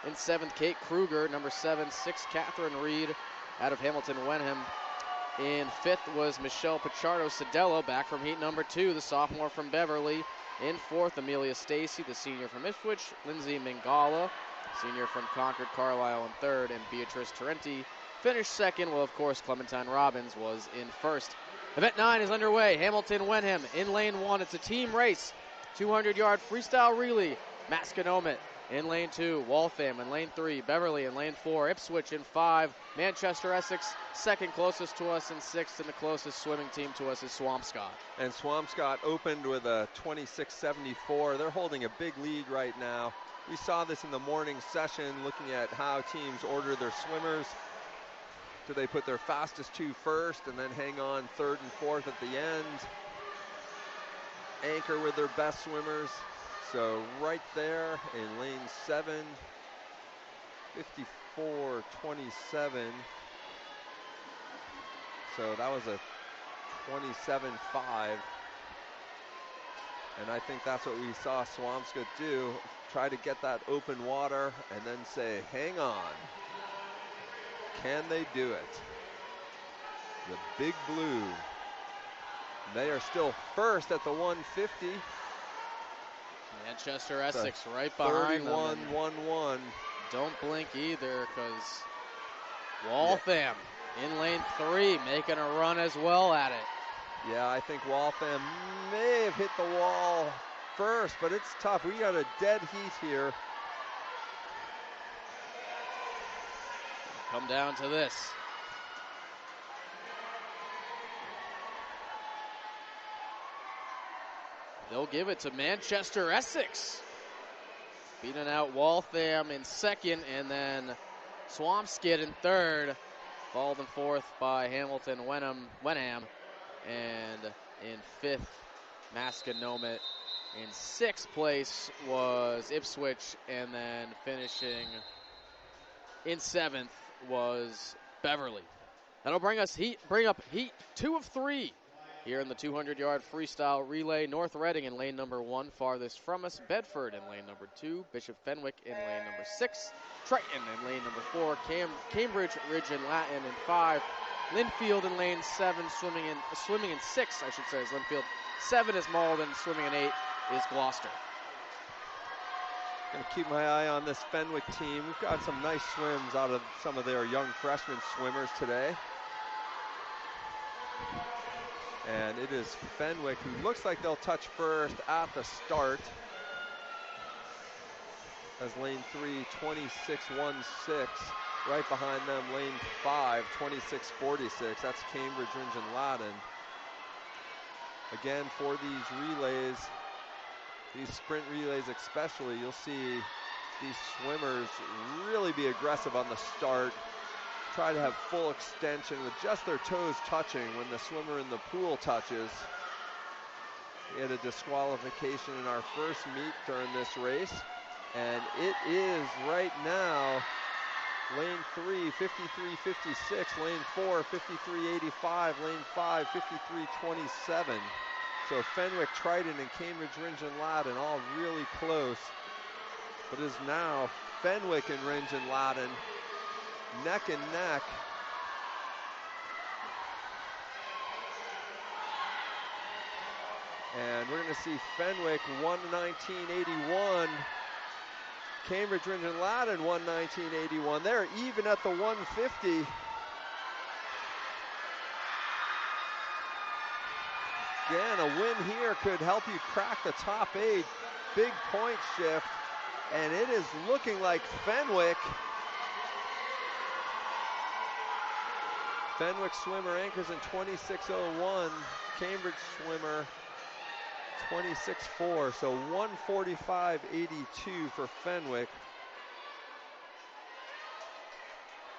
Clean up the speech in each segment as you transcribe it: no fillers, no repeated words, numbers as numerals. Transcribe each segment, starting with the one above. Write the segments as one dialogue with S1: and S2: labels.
S1: In 7th, Kate Kruger. Number 7, 6, Catherine Reed out of Hamilton-Wenham. In 5th was Michelle Pichardo-Cedello, back from heat number 2, the sophomore from Beverly. In 4th, Amelia Stacy, the senior from Ipswich. Lindsay Mingala, senior from Concord-Carlisle in 3rd. And Beatrice Tarenti finished 2nd. Well, of course, Clementine Robbins was in 1st. Event 9 is underway. Hamilton-Wenham in lane 1. It's a team race. 200-yard freestyle relay. Masconomet in lane 2. Waltham in lane 3. Beverly in lane 4. Ipswich in 5. Manchester Essex second closest to us in 6th. And the closest swimming team to us is Swampscott.
S2: And Swampscott opened with a 26.74. They're holding a big lead right now. We saw this in the morning session, looking at how teams order their swimmers. Do they put their fastest 2 first and then hang on 3rd and 4th at the end? Anchor with their best swimmers. So right there in lane 7, 54.27. So that was a 27.5. And I think that's what we saw Swampscott do. Try to get that open water and then say, hang on. Can they do it? The Big Blue. They are still first at the 150.
S1: Manchester Essex right behind them.
S2: 31-1-1.
S1: Don't blink either, because Waltham in lane 3 making a run as well at it.
S2: Yeah, I think Waltham may have hit the wall first, but it's tough. We got a dead heat here.
S1: Come down to this. They'll give it to Manchester Essex. Beating out Waltham in 2nd, and then Swampscott in 3rd. Followed in 4th by Hamilton-Wenham, and in 5th, Masconomet. In 6th place was Ipswich, and then finishing in 7th was Beverly. That'll bring up heat 2 of 3 here in the 200-yard freestyle relay. North Reading in lane number 1, farthest from us. Bedford in lane number 2. Bishop Fenwick in lane number 6. Triton in lane number 4. Cambridge Ridge and Latin in 5. Linfield in lane 7, swimming in 6, I should say, is Linfield. 7 is Malden, swimming in 8 is Gloucester.
S2: Going to keep my eye on this Fenwick team. We've got some nice swims out of some of their young freshman swimmers today. And it is Fenwick who looks like they'll touch first at the start. As lane 3, 26.16. Right behind them, lane 5, 26.46. That's Cambridge, Ringe, and Ladin. Again, for these relays, these sprint relays especially, you'll see these swimmers really be aggressive on the start. Try to have full extension with just their toes touching when the swimmer in the pool touches. We had a disqualification in our first meet during this race, and it is right now lane 3, 53.56, lane 4, 53.85, lane 5, 53.27. So Fenwick, Triton, and Cambridge, Ringe, and Ladin all really close. But it is now Fenwick and Ringe and Ladin neck and neck. And we're going to see Fenwick 1:19.81. Cambridge, Ringe, and Ladin 1:19.81. They're even at the 150. Again, a win here could help you crack the top 8. Big point shift. And it is looking like Fenwick swimmer anchors in 26.01. Cambridge swimmer 26.4. So 1:45.82 for Fenwick.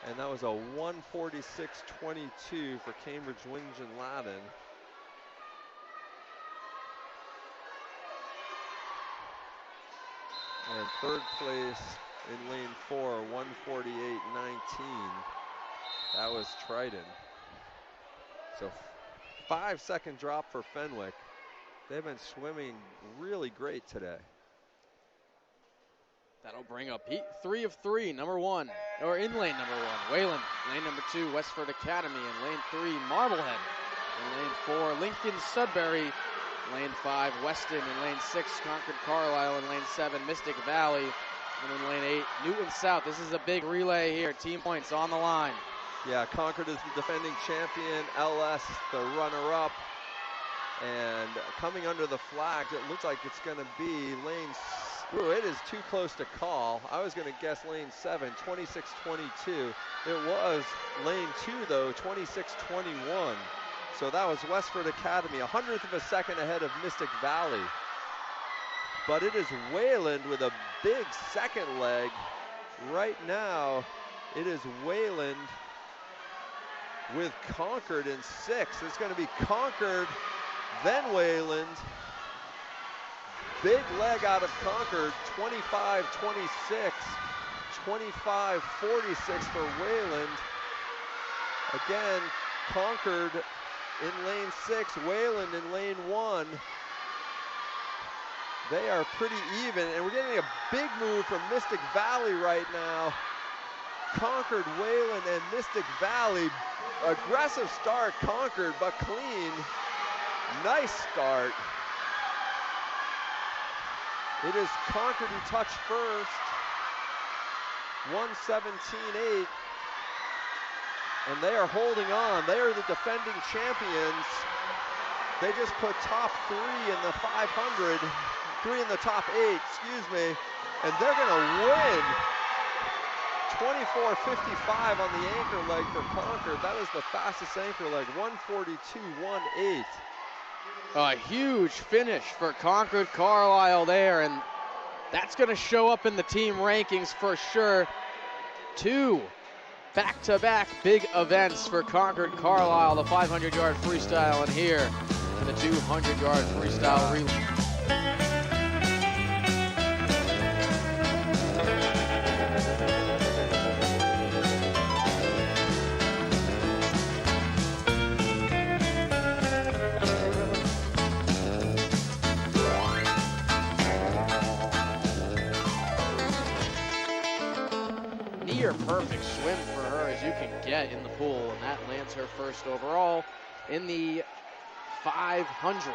S2: And that was a 1:46.22 for Cambridge, Ringe, and Ladin. And third place in lane 4, 1:48.19. That was Triton. So 5-second drop for Fenwick. They've been swimming really great today.
S1: That'll bring up Pete 3 of 3, number 1, or in lane number 1, Wayland. Lane number 2, Westford Academy. In lane 3, Marblehead. In lane 4, Lincoln-Sudbury. Lane 5, Weston. In lane 6, Concord-Carsile. In lane 7, Mystic Valley. And in lane 8, Newton South. This is a big relay here. Team points on the line.
S2: Yeah, Concord is the defending champion. LS the runner-up. And coming under the flag, it looks like it's going to be lane. Ooh, it is too close to call. I was going to guess lane 7, 26-22. It was lane 2, though, 26-21. So that was Westford Academy, 100th of a second ahead of Mystic Valley. But it is Wayland with a big second leg. Right now, it is Wayland with Concord in 6. It's going to be Concord, then Wayland. Big leg out of Concord, 25-26, 25-46 for Wayland. Again, Concord in lane 6, Wayland in lane 1. They are pretty even, and we're getting a big move from Mystic Valley right now. Concord, Wayland, and Mystic Valley. Aggressive start, Concord, but clean. Nice start. It is Concord who touched first. 1:17.8. And they are holding on. They are the defending champions. They just put top 3 in the 500. 3 in the top 8, excuse me. And they're going to win. 24:55 on the anchor leg for Concord. That is the fastest anchor leg, 1:42.18.
S1: A huge finish for Concord-Carsile there, and that's going to show up in the team rankings for sure. 2 back-to-back big events for Concord-Carsile, the 500-yard freestyle, and here in the 200-yard freestyle relay. Perfect swim for her as you can get in the pool, and that lands her first overall in the 500.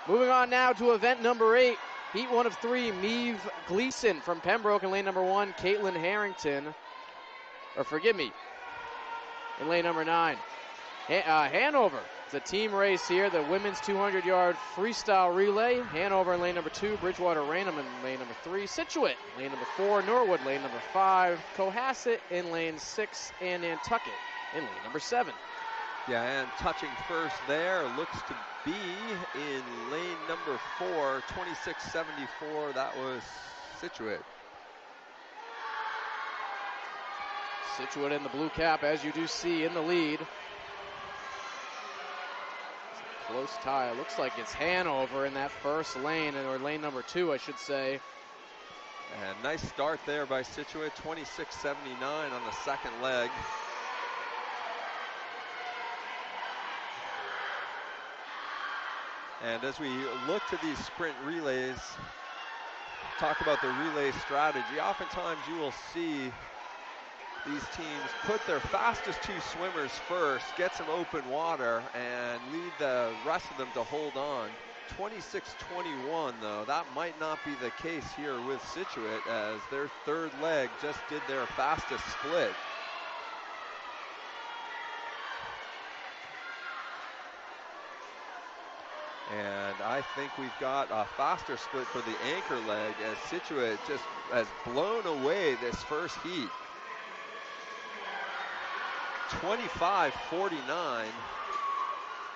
S1: Moving on now to event number 8, heat 1 of 3, Meave Gleason from Pembroke in lane number 1, Caitlin Harrington, in lane number 9. Hanover, it's a team race here, the women's 200-yard freestyle relay. Hanover in lane number 2, Bridgewater Raynham in lane number 3, Scituate, lane number 4, Norwood, lane number 5, Cohasset in lane 6, and Nantucket in lane number 7.
S2: Yeah, and touching first there looks to be in lane number 4, 26.74. That was Scituate.
S1: Scituate in the blue cap, as you do see, in the lead. Close tie. Looks like it's Hanover in that first lane, or lane number 2, I should say.
S2: And nice start there by Scituate, 26.79 on the second leg. And as we look to these sprint relays, talk about the relay strategy, oftentimes you will see these teams put their fastest 2 swimmers first, get some open water, and lead the rest of them to hold on. 26.21 though, that might not be the case here with Scituate, as their third leg just did their fastest split. And I think we've got a faster split for the anchor leg, as Scituate just has blown away this first heat. 25.49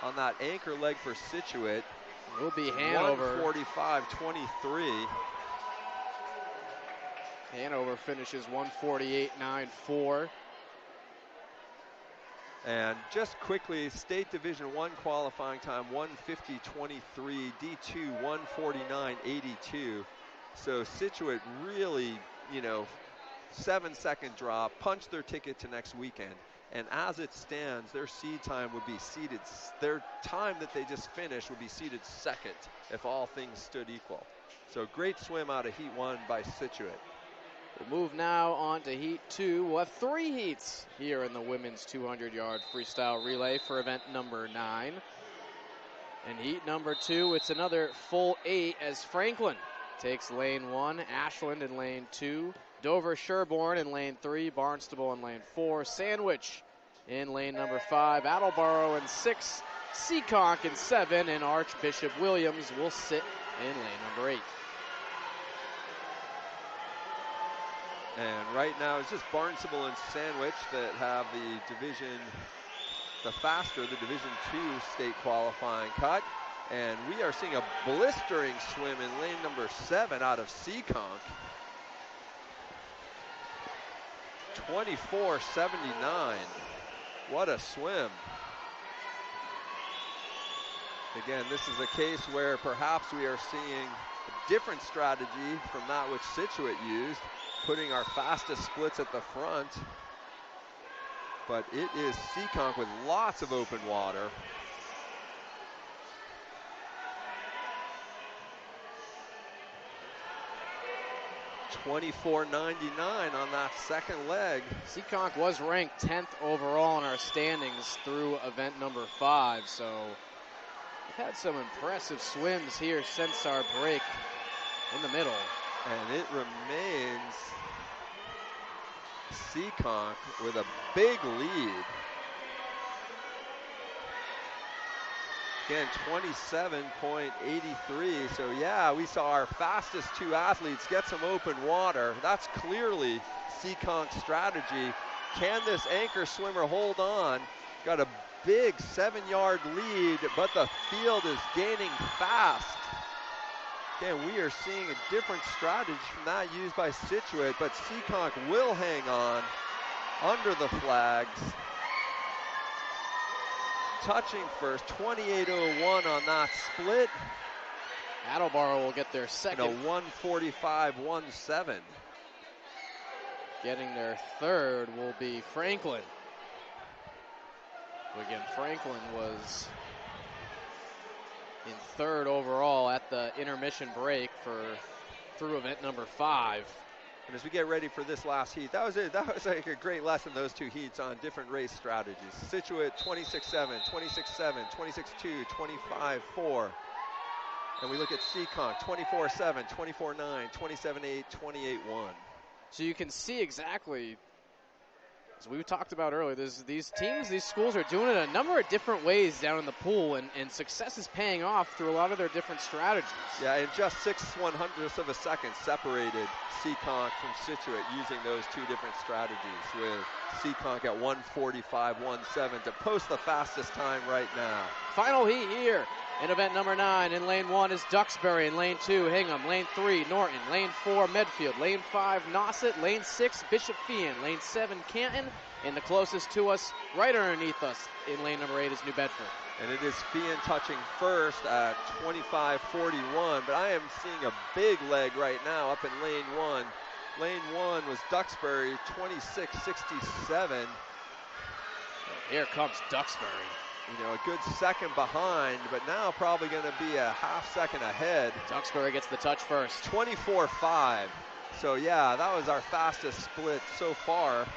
S2: on that anchor leg for Scituate.
S1: Will be Hanover.
S2: 1:45.23.
S1: Hanover finishes 1:48.94.
S2: And just quickly, State Division 1 qualifying time, 1:50.23, D2 1:49.82. So Scituate really, 7-second drop, punched their ticket to next weekend. And as it stands, their seed time would be seeded, their time that they just finished would be seeded second if all things stood equal. So great swim out of heat 1 by Scituate.
S1: We'll move now on to heat 2. We'll have 3 heats here in the women's 200-yard freestyle relay for event number 9. And heat number 2, it's another full 8 as Franklin takes lane 1, Ashland in lane 2, Dover Sherborne in lane 3, Barnstable in lane 4, Sandwich in lane number 5, Attleboro in 6, Seekonk in 7, and Archbishop Williams will sit in lane number 8.
S2: And right now it's just Barnstable and Sandwich that have the Division 2 state qualifying cut. And we are seeing a blistering swim in lane number 7 out of Seekonk. 24.79. What a swim. Again, this is a case where perhaps we are seeing a different strategy from that which Scituate used, putting our fastest splits at the front. But it is Seekonk with lots of open water. $24.99 on that second leg.
S1: Seekonk was ranked 10th overall in our standings through event number 5, so we've had some impressive swims here since our break in the middle.
S2: And it remains Seekonk with a big lead. Again, 27.83. So yeah, we saw our fastest 2 athletes get some open water. That's clearly Seekonk's strategy. Can this anchor swimmer hold on? Got a big 7-yard lead, but the field is gaining fast. Again, we are seeing a different strategy from that used by Scituate, but Seekonk will hang on under the flags. Touching first, 28.01 on that split.
S1: Attleboro will get their second.
S2: And a 1:45.17.
S1: Getting their third will be Franklin. Again, Franklin was in 3rd overall at the intermission break through event number 5.
S2: And as we get ready for this last heat, that was it. That was like a great lesson, those 2 heats on different race strategies. Scituate 26.7, 26.7, 26.2, 25.4. And we look at Seekonk 24.7, 24.9, 27.8, 28.1.
S1: So you can see exactly, as we talked about earlier, these teams, these schools are doing it a number of different ways down in the pool, and success is paying off through a lot of their different strategies.
S2: Yeah, and just 6/100ths of a second separated Seekonk from Scituate using those 2 different strategies, with Seekonk at 1:45.17 to post the fastest time right now.
S1: Final heat here in event number 9. In lane 1 is Duxbury. In lane 2, Hingham. Lane 3, Norton. Lane 4, Medfield. Lane 5, Nauset. Lane 6, Bishop Feehan. Lane 7, Canton. And the closest to us, right underneath us, in lane number 8 is New Bedford.
S2: And it is Feehan touching first at 25.41, but I am seeing a big leg right now up in lane 1. Lane 1 was Duxbury, 26.67.
S1: Here comes Duxbury.
S2: You know, a good second behind, but now probably going to be a half second ahead.
S1: Duxbury gets the touch first.
S2: 24.5. So yeah, that was our fastest split so far.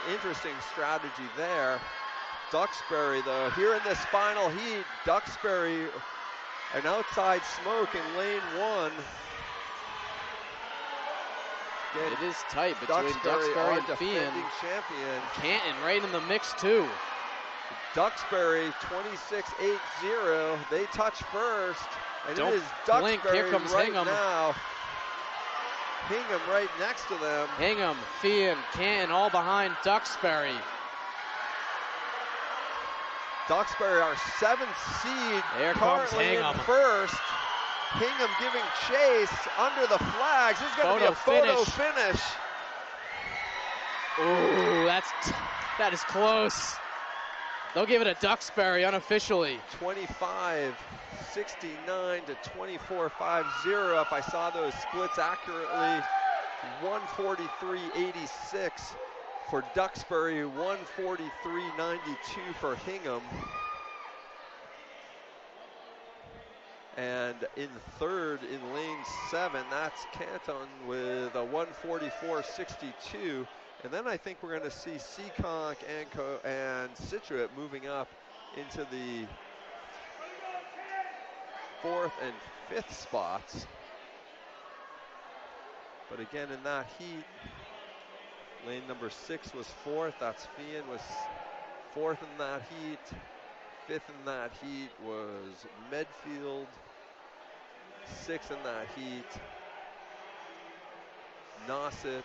S2: Interesting strategy there. Duxbury, though, here in this final heat, Duxbury, an outside smoke in lane 1. Again,
S1: it is tight between Duxbury and Feehan.
S2: Champion.
S1: Canton right in the mix too.
S2: Duxbury 26.80. They touch first, and
S1: Don't
S2: it is
S1: blink.
S2: Duxbury
S1: Here comes
S2: right
S1: Hingham.
S2: now. Hingham right next to them.
S1: Hingham, Feehan, Canton all behind Duxbury.
S2: Duxbury, our 7th seed,
S1: There comes
S2: currently in
S1: Hingham.
S2: first. Hingham giving chase under the flags. This is going to be a photo finish.
S1: Ooh, that is close. They'll give it a Duxbury unofficially.
S2: 25.69 to 24.50 if I saw those splits accurately. 143.86 for Duxbury, 143.92 for Hingham. And in third in lane 7, that's Canton with a 144.62. And then I think we're going to see Seekonk and Scituate moving up into the 4th and 5th spots. But again, in that heat, lane number 6 was 4th. That's Feehan was 4th in that heat. 5th in that heat was Medfield. 6th in that heat, Nauset.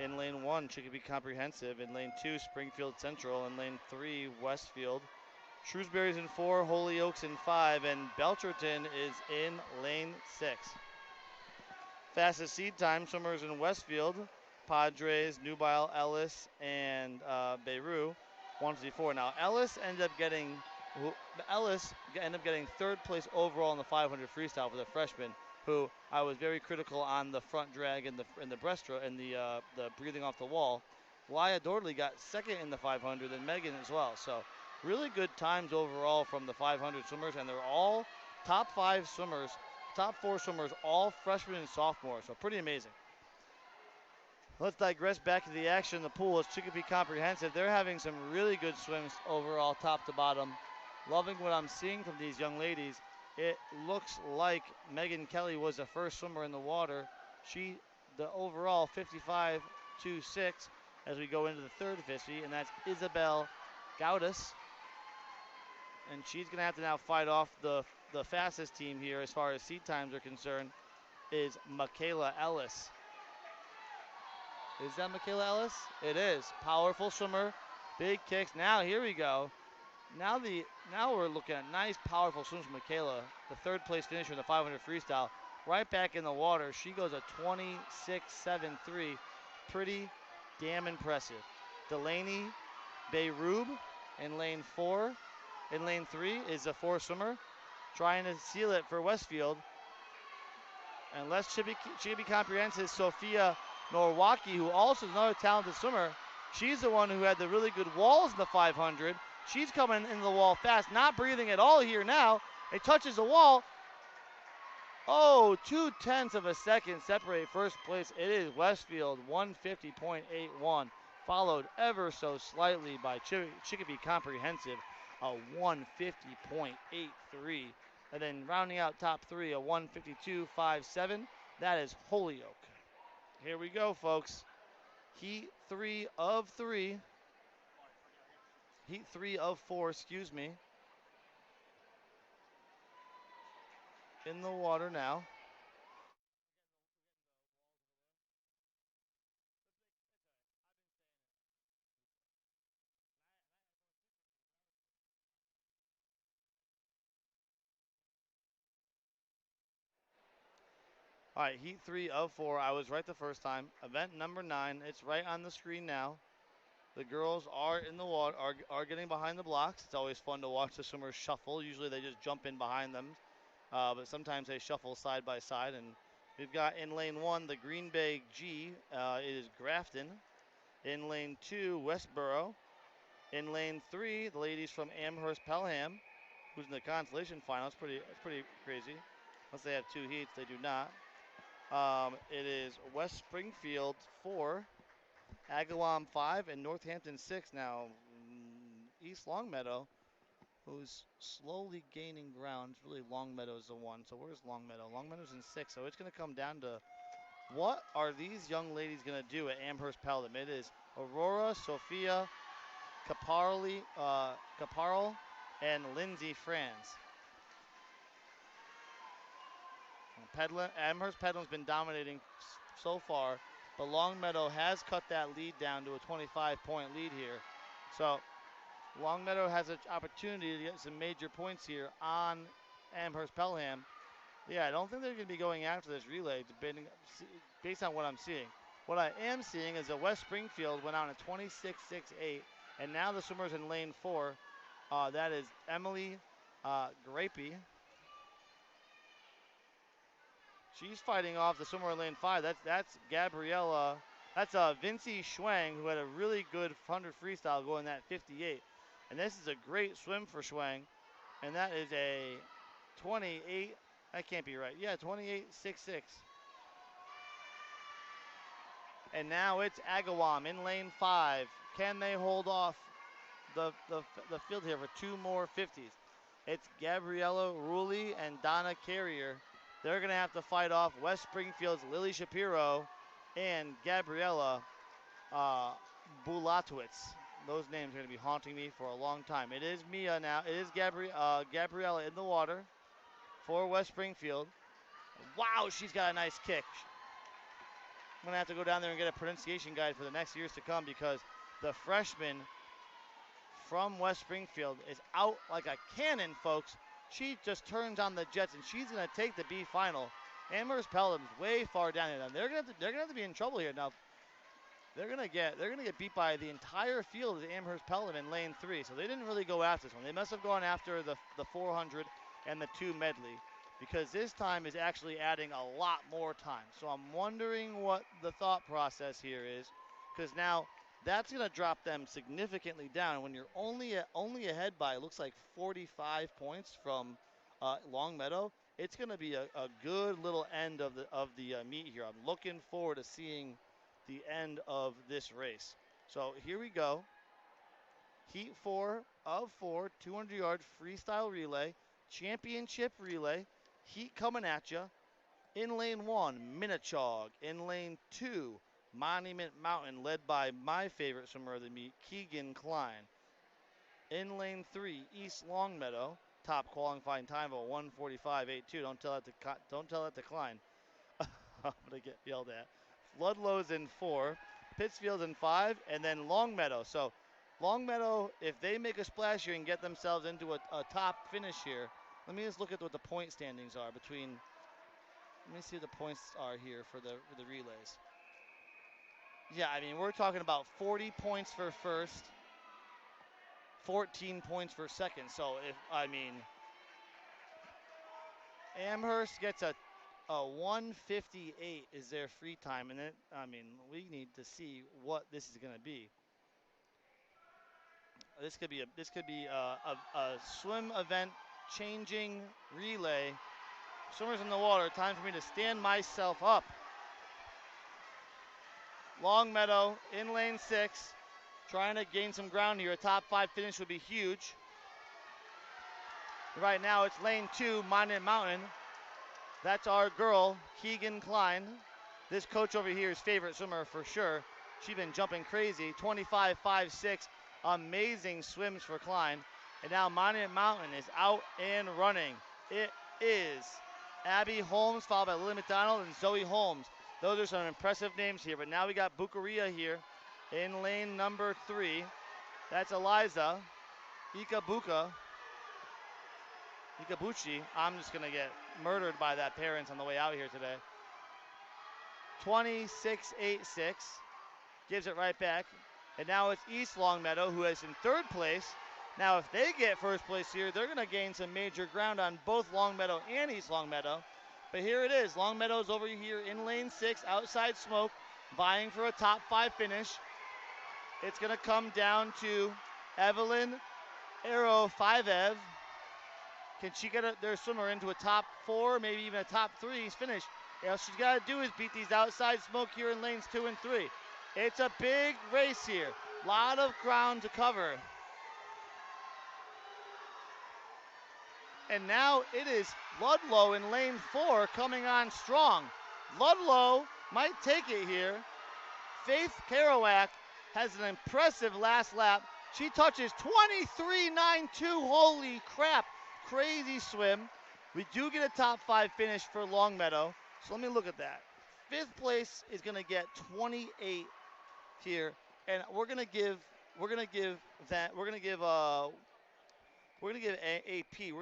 S3: In lane 1, Chicopee Comprehensive. In lane 2, Springfield Central. In lane 3, Westfield. Shrewsbury's in 4, Holyoke's in 5, and Belcherton is in lane 6. Fastest seed time, swimmers in Westfield, Padres, Nubile, Ellis, and Beirut, 154. Now Ellis ended up getting 3rd place overall in the 500 freestyle for the freshman, who I was very critical on the front drag and the breaststroke and the breathing off the wall. Laya Dordley got 2nd in the 500, and Megan as well. So really good times overall from the 500 swimmers, and they're all top 5 swimmers, top 4 swimmers, all freshmen and sophomores. So pretty amazing. Let's digress back to the action. The pool is Chicopee Comprehensive. They're having some really good swims overall, top to bottom. Loving what I'm seeing from these young ladies. It looks like Megan Kelly was the first swimmer in the water. The overall 55.26 as we go into the 3rd 50, and that's Isabel Gaudis. And she's going to have to now fight off the fastest team here as far as seat times are concerned, is Michaela Ellis. Is that Michaela Ellis? It is. Powerful swimmer, big kicks. Now here we go. Now we're looking at nice, powerful swims from Michaela, the 3rd place finisher in the 500 freestyle. Right back in the water. She goes a 26.73. Pretty damn impressive. Delaney Beirub in lane 4. In lane 3 is a 4 swimmer trying to seal it for Westfield. And less Chicopee Comprehensive, Sophia Norwaki, who also is another talented swimmer. She's the one who had the really good walls in the 500. She's coming into the wall fast, not breathing at all here now. It touches the wall. Oh, 0.2 of a second separate first place. It is Westfield, 150.81, followed ever so slightly by Chicopee Comprehensive, a 150.83. And then rounding out top 3, a 152.57. That is Holyoke. Here we go, folks. Heat 3 of 4, excuse me. In the water now. All right, heat 3 of 4. I was right the first time. Event number 9. It's right on the screen now. The girls are in the water, are getting behind the blocks. It's always fun to watch the swimmers shuffle. Usually they just jump in behind them, but sometimes they shuffle side by side. And we've got in lane 1 the Green Bay G. It is Grafton. In lane 2, Westboro. In lane 3, the ladies from Amherst-Pelham, who's in the consolation final. It's pretty crazy. Unless they have 2 heats, they do not. It is West Springfield 4, Agawam 5, and Northampton 6. Now, East Longmeadow, who's slowly gaining ground. Really, Longmeadow is the 1. So where's Longmeadow? Longmeadow's in 6. So it's going to come down to what are these young ladies going to do at Amherst-Pelham? It is Aurora, Sophia, Caparl, and Lindsay Franz. Amherst-Pelham's been dominating so far, but Longmeadow has cut that lead down to a 25-point lead here. So Longmeadow has an opportunity to get some major points here on Amherst-Pelham. Yeah, I don't think they're going to be going after this relay based on what I'm seeing. What I am seeing is that West Springfield went out in 26-6-8, and now the swimmers in lane 4. That is Emily Grapey. She's fighting off the swimmer in lane 5. That's Gabriella. That's Vinci Schwang, who had a really good 100 freestyle going that 58. And this is a great swim for Schwang. And that is a 28. That can't be right. Yeah, 28.66. And now it's Agawam in lane 5. Can they hold off the field here for 2 more 50s? It's Gabriella Rulli and Donna Carrier. They're going to have to fight off West Springfield's Lily Shapiro and Gabriella Bulatowicz. Those names are going to be haunting me for a long time. It is Miaa now. It is Gabriella in the water for West Springfield. Wow, she's got a nice kick. I'm going to have to go down there and get a pronunciation guide for the next years to come, because the freshman from West Springfield is out like a cannon, folks. She just turns on the jets, and she's going to take the B final. Amherst-Pelham's way far down here. They're going to have to be in trouble here now. They're going to get beat by the entire field of Amherst-Pelham in lane 3. So they didn't really go after this one. They must have gone after the 400 and the 2 medley, because this time is actually adding a lot more time. So I'm wondering what the thought process here is, because now that's going to drop them significantly down when you're only ahead by, it looks like 45 points from Longmeadow. It's going to be a good little end of the meet here. I'm looking forward to seeing the end of this race. So here we go. Heat 4 of 4, 200-yard freestyle relay, championship relay. Heat coming at you. In lane 1, Minnechaug. In lane 2, Monument Mountain, led by my favorite swimmer of the meet, Keegan Klein. In lane 3, East Longmeadow, top qualifying time of 1:45.82. Don't tell that to Klein. I'm gonna get yelled at. Ludlow's in 4, Pittsfield's in 5, and then Longmeadow. So Longmeadow, if they make a splash here and get themselves into a top finish here, let me just look at what the point standings are between. Let me see what the points are here for the relays. Yeah, I mean, we're talking about 40 points for first, 14 points for second. So Amherst gets a 1:58 is their free time, and then we need to see what this is going to be. This could be a swim event changing relay. Swimmers in the water. Time for me to stand myself up. Longmeadow in lane 6, trying to gain some ground here. A top 5 finish would be huge. Right now it's lane 2, Monument Mountain. That's our girl, Keegan Klein. This coach over here is favorite swimmer for sure. She's been jumping crazy. 25.56, amazing swims for Klein. And now Monument Mountain is out and running. It is Abby Holmes, followed by Lily McDonald and Zoe Holmes. Those are some impressive names here. But now we got Bukaria here in lane number 3. That's Eliza Ikabuchi. I'm just going to get murdered by that parents on the way out here today. 26.86. Gives it right back. And now it's East Longmeadow, who is in 3rd place. Now, if they get first place here, they're going to gain some major ground on both Longmeadow and East Longmeadow. But here it is. Longmeadow's over here in lane 6, outside smoke, vying for a top 5 finish. It's going to come down to Evelyn Aero-Fivev. Can she get their swimmer into a top 4, maybe even a top 3 finish? All she's got to do is beat these outside smoke here in lanes 2 and 3. It's a big race here. A lot of ground to cover. And now it is Ludlow in lane 4 coming on strong. Ludlow might take it here. Faith Kerouac has an impressive last lap. She touches 23.92. Holy crap. Crazy swim. We do get a top 5 finish for Longmeadow. So let me look at that. 5th place is going to get 28 here. And we're going to give we're gonna give AP, we're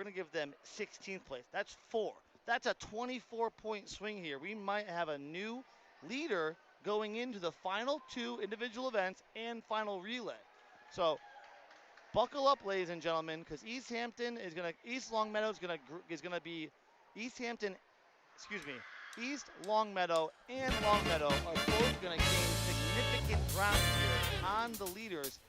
S3: gonna give them 16th place. That's 4. That's a 24-point swing here. We might have a new leader going into the final 2 individual events and final relay. So buckle up, ladies and gentlemen, because East Longmeadow is gonna be East Longmeadow and Longmeadow are both gonna gain significant ground here on the leaders.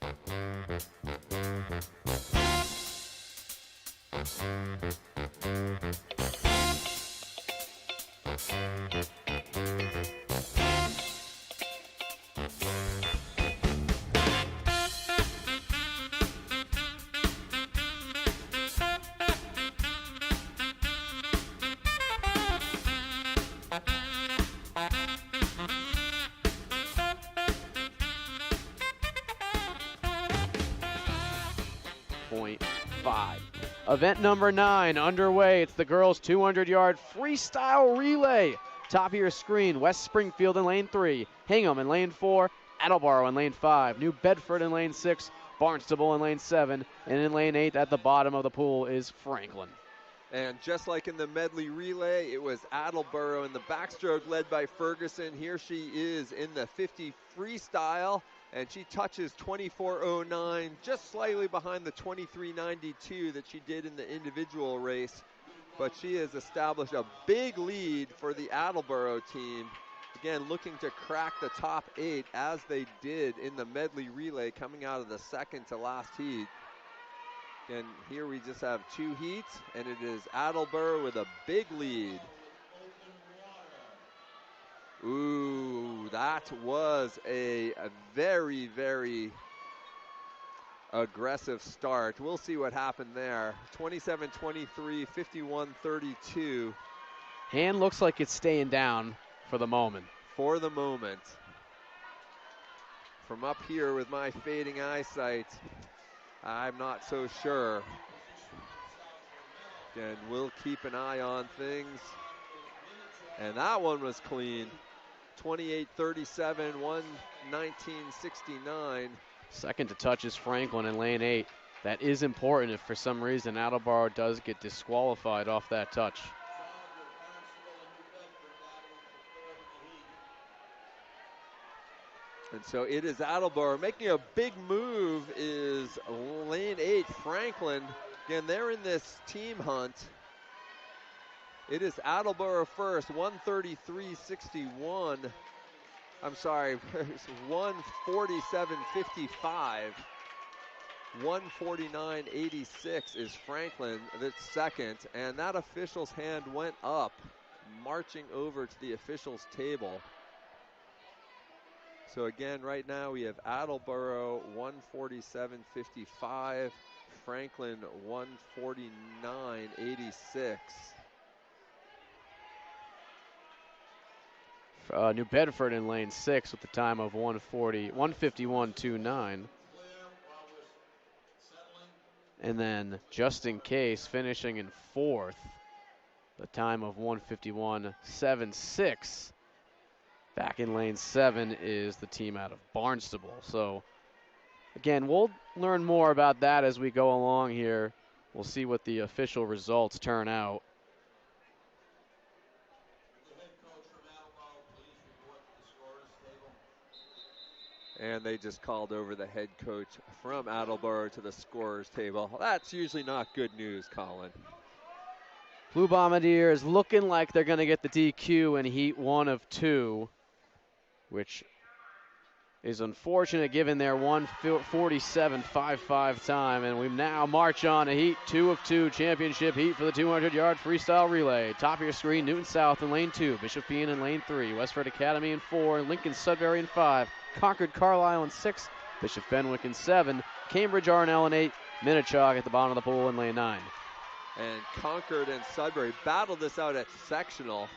S1: 0.5. Event number 9 underway. It's the girls' 200-yard freestyle relay. Top of your screen, West Springfield in lane 3, Hingham in lane 4, Attleboro in lane 5, New Bedford in lane 6, Barnstable in lane 7, and in lane 8 at the bottom of the pool is Franklin.
S2: And just like in the medley relay, it was Attleboro in the backstroke led by Ferguson. Here she is in the 50 freestyle, and she touches 24:09, just slightly behind the 23:92 that she did in the individual race. But she has established a big lead for the Attleboro team. Again, looking to crack the top 8 as they did in the medley relay coming out of the second to last heat. And here we just have 2 heats, and it is Attleboro with a big lead. Ooh, that was a very, very aggressive start. We'll see what happened there. 27-23, 51-32.
S1: Hand looks like it's staying down for the moment.
S2: For the moment. From up here with my fading eyesight, I'm not so sure. Again, we'll keep an eye on things. And that one was clean. 28-37, 1:19.69.
S1: Second to touch is Franklin in lane 8. That is important if for some reason Attleboro does get disqualified off that touch.
S2: And so it is Attleboro making a big move is lane 8, Franklin. Again, they're in this team hunt. It is Attleboro first, 1:33.61. I'm sorry, 1:47.55. 1:49.86 is Franklin that's second, and that official's hand went up, marching over to the official's table. So again, right now we have Attleboro 1:47.55, Franklin 1:49.86.
S1: New Bedford in lane 6 with the time of 1:51.29. And then just in case, finishing in 4th, the time of 1:51.76. Back in lane 7 is the team out of Barnstable. So again, we'll learn more about that as we go along here. We'll see what the official results turn out.
S2: And they just called over the head coach from Attleboro to the scorer's table. That's usually not good news, Colin.
S1: Blue Bombardiers looking like they're going to get the DQ in heat 1 of 2, which is unfortunate given their 1:47.55 time. And we now march on to heat 2 of 2, championship heat for the 200-yard freestyle relay. Top of your screen, Newton South in lane 2, Bishop Feehan in lane 3, Westford Academy in 4, Lincoln-Sudbury in 5, Concord-Carsile in 6, Bishop Fenwick in 7, Cambridge Arnell in 8, Minnechaug at the bottom of the pool in lane 9.
S2: And Concord and Sudbury battled this out at sectional.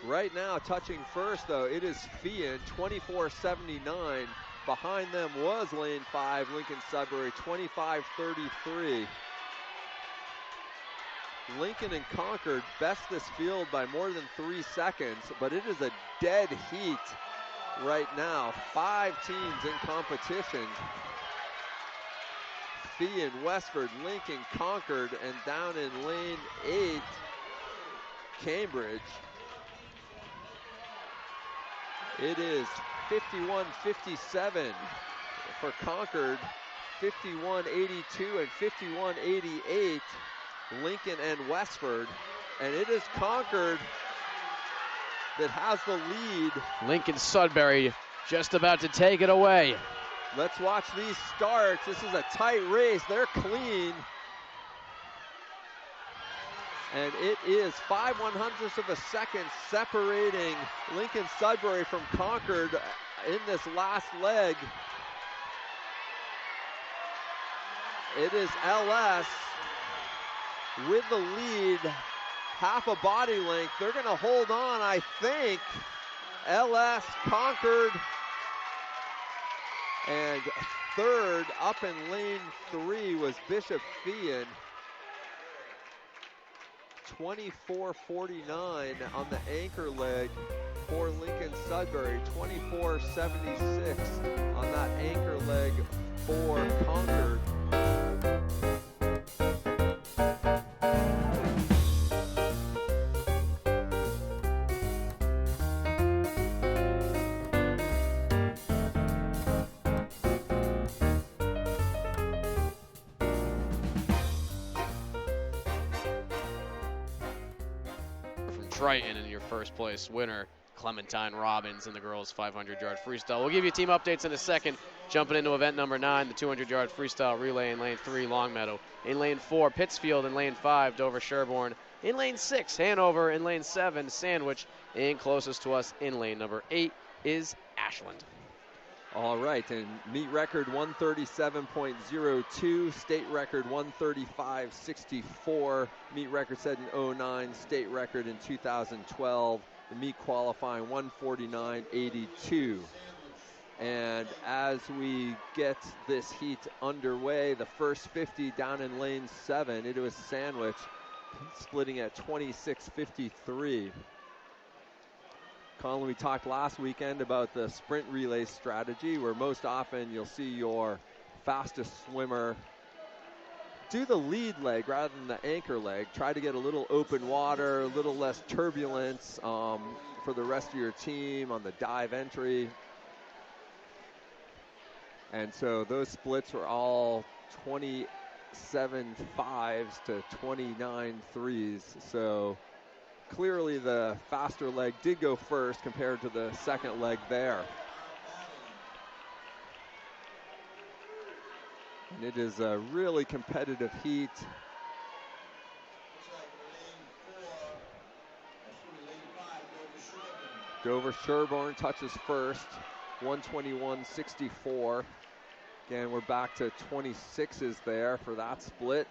S2: Right now, touching first, though, it is Feehan, 24.79. Behind them was lane 5, Lincoln-Sudbury, 25.33. Lincoln and Concord best this field by more than 3 seconds, but it is a dead heat right now. 5 teams in competition. Feehan, Westford, Lincoln, Concord, and down in lane 8, Cambridge. It is 51-57 for Concord, 51-82 and 51-88, Lincoln and Westford. And it is Concord that has the lead.
S1: Lincoln-Sudbury just about to take it away.
S2: Let's watch these starts. This is a tight race. They're clean. And it is 5/100ths of a second separating Lincoln-Sudbury from Concord in this last leg. It is LS with the lead, half a body length. They're going to hold on, I think. LS, Concord, and third up in lane 3 was Bishop Feehan. 24:49 on the anchor leg for Lincoln-Sudbury. 24:76 on that anchor leg for Concord.
S1: Triton and your first place winner, Clementine Robbins, in the girls 500-yard freestyle. We'll give you team updates in a second. Jumping into event number 9, the 200-yard freestyle relay in lane 3, Longmeadow. In lane 4, Pittsfield. In lane 5, Dover-Sherborne. In lane 6, Hanover. In lane 7, Sandwich. And closest to us in lane number 8 is Ashland.
S2: All right, and meet record 137.02, state record 135.64, meet record set in 09, state record in 2012, the meet qualifying 149.82. And as we get this heat underway, the first 50 down in lane 7, it was Sandwich splitting at 26.53. Colin, we talked last weekend about the sprint relay strategy, where most often you'll see your fastest swimmer do the lead leg rather than the anchor leg. Try to get a little open water, a little less turbulence for the rest of your team on the dive entry. And so those splits were all 27 5s to 29 3s. So clearly the faster leg did go first compared to the second leg there. And it is a really competitive heat. Dover-Sherborne touches first, 121.64. Again, we're back to 26s there for that split.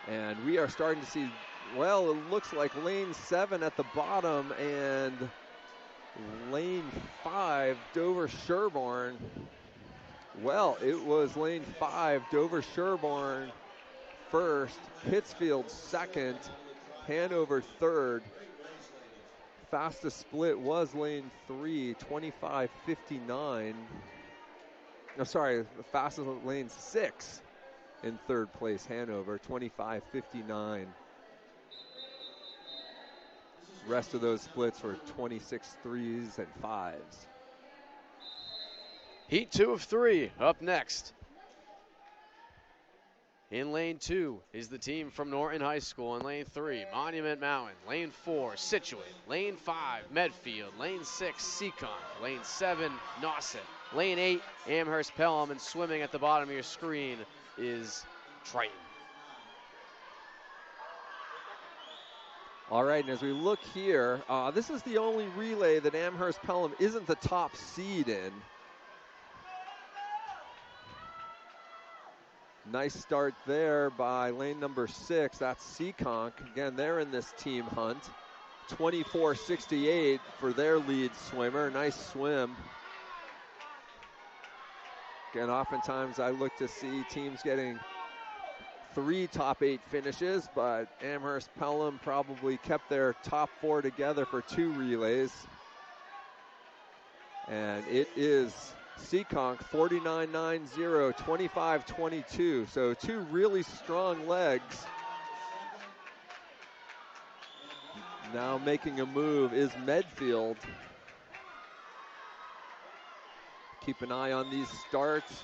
S2: And we are starting to see, well, it looks like lane 7 at the bottom and lane 5, Dover-Sherborne. Well, it was lane 5, Dover-Sherborne first, Pittsfield second, Hanover third. Fastest split was lane 3, 25.59. No, sorry, the fastest lane 6. In third place, Hanover, 25.59. Rest of those splits were 26 3s and 5s.
S1: Heat 2 of 3 up next. In lane 2 is the team from Norton High School. In lane 3, Monument Mountain. Lane 4, Situate. Lane 5, Medfield. Lane 6, Seacon. Lane 7, Nauset. Lane 8, Amherst-Pelham. And swimming at the bottom of your screen is Triton.
S2: All right, and as we look here, this is the only relay that Amherst-Pelham isn't the top seed in. Nice start there by lane number 6. That's Seekonk. Again, they're in this team hunt. 24.68 for their lead swimmer. Nice swim. Again, oftentimes I look to see teams getting 3 top 8 finishes, but Amherst-Pelham probably kept their top 4 together for 2 relays. And it is Seekonk 49.90, 25.22. So two really strong legs. Now making a move is Medfield. Keep an eye on these starts.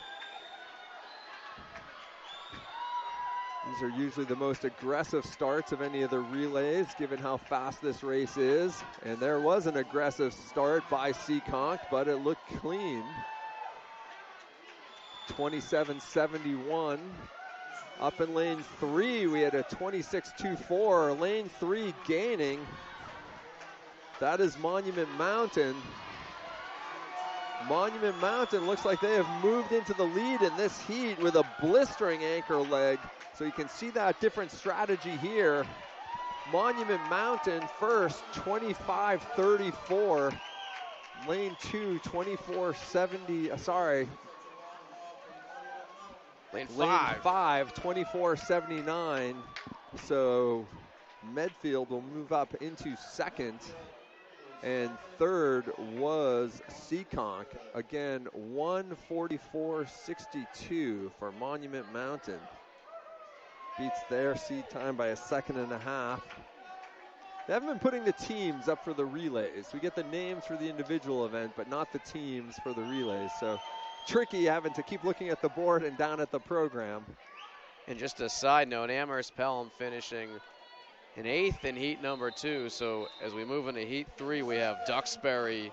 S2: These are usually the most aggressive starts of any of the relays, given how fast this race is. And there was an aggressive start by Seekonk, but it looked clean. 27.71. Up in lane 3, we had a 26.24. Lane 3 gaining. That is Monument Mountain. Monument Mountain looks like they have moved into the lead in this heat with a blistering anchor leg. So you can see that different strategy here. Monument Mountain first, 25.34. Lane 2, 24.70, sorry.
S1: Lane
S2: 5, 24.79. So Medfield will move up into second. And third was Seekonk. Again, 1:44.62 for Monument Mountain. Beats their seed time by a second and a half. They haven't been putting the teams up for the relays. We get the names for the individual event, but not the teams for the relays. So tricky having to keep looking at the board and down at the program.
S1: And just a side note, Amherst-Pelham finishing in 8th in heat number 2. So as we move into heat 3, we have Duxbury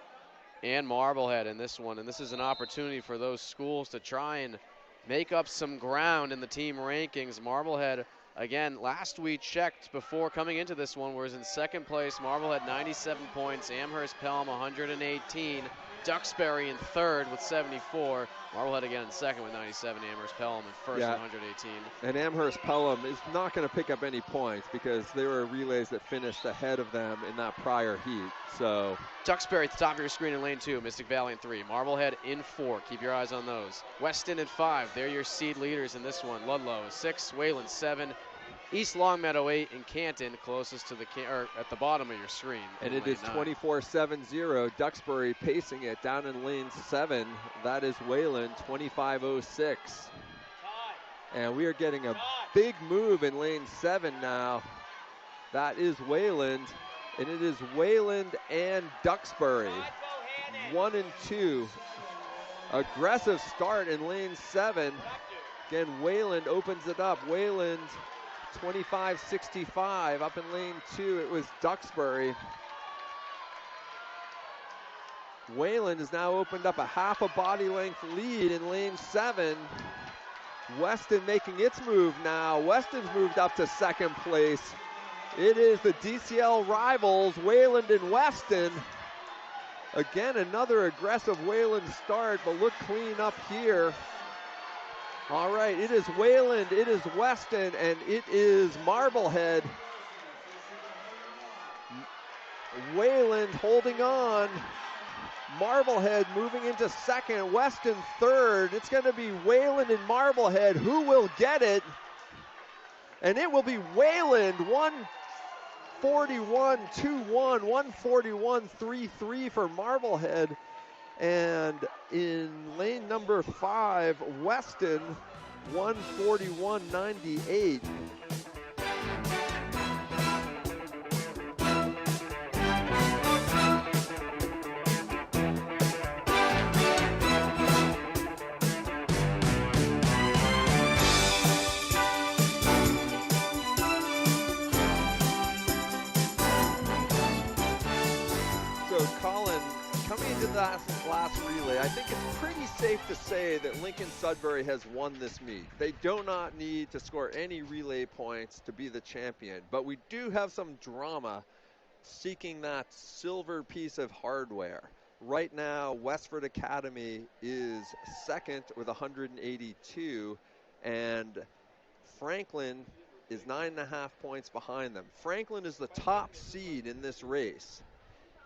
S1: and Marblehead in this one. And this is an opportunity for those schools to try and make up some ground in the team rankings. Marblehead, again, last we checked before coming into this one, was in second place. Marblehead 97 points, Amherst-Pelham 118. Duxbury in third with 74. Marblehead again in second with 97. Amherst-Pelham in first with 118.
S2: And Amherst-Pelham is not going to pick up any points because there were relays that finished ahead of them in that prior heat. So
S1: Duxbury at the top of your screen in lane 2. Mystic Valley in 3. Marblehead in 4. Keep your eyes on those. Weston in 5. They're your seed leaders in this one. Ludlow 6. Wayland 7. East Longmeadow 8 and Canton closest to the at the bottom of your screen.
S2: And it is 24.70. Duxbury pacing it down in lane 7. That is Wayland 25.06. And we are getting a big move in lane 7 now. That is Wayland, and it is Wayland and Duxbury. 1 and 2. Aggressive start in lane 7. Again, Wayland opens it up. Wayland 25.65. Up in lane 2, it was Duxbury. Wayland has now opened up a half a body length lead in lane 7. Weston making its move now. Weston's moved up to second place. It is the DCL rivals, Wayland and Weston. Again, another aggressive Wayland start, but look clean up here. All right, it is Wayland, it is Weston, and it is Marblehead. Wayland holding on. Marblehead moving into second, Weston third. It's going to be Wayland and Marblehead. Who will get it? And it will be Wayland, 141.21, 141.33 for Marblehead. And in lane number 5, Weston, 141.98. Coming into that last relay, I think it's pretty safe to say that Lincoln-Sudbury has won this meet. They do not need to score any relay points to be the champion, but we do have some drama seeking that silver piece of hardware. Right now, Westford Academy is second with 182, and Franklin is 9.5 points behind them. Franklin is the top seed in this race.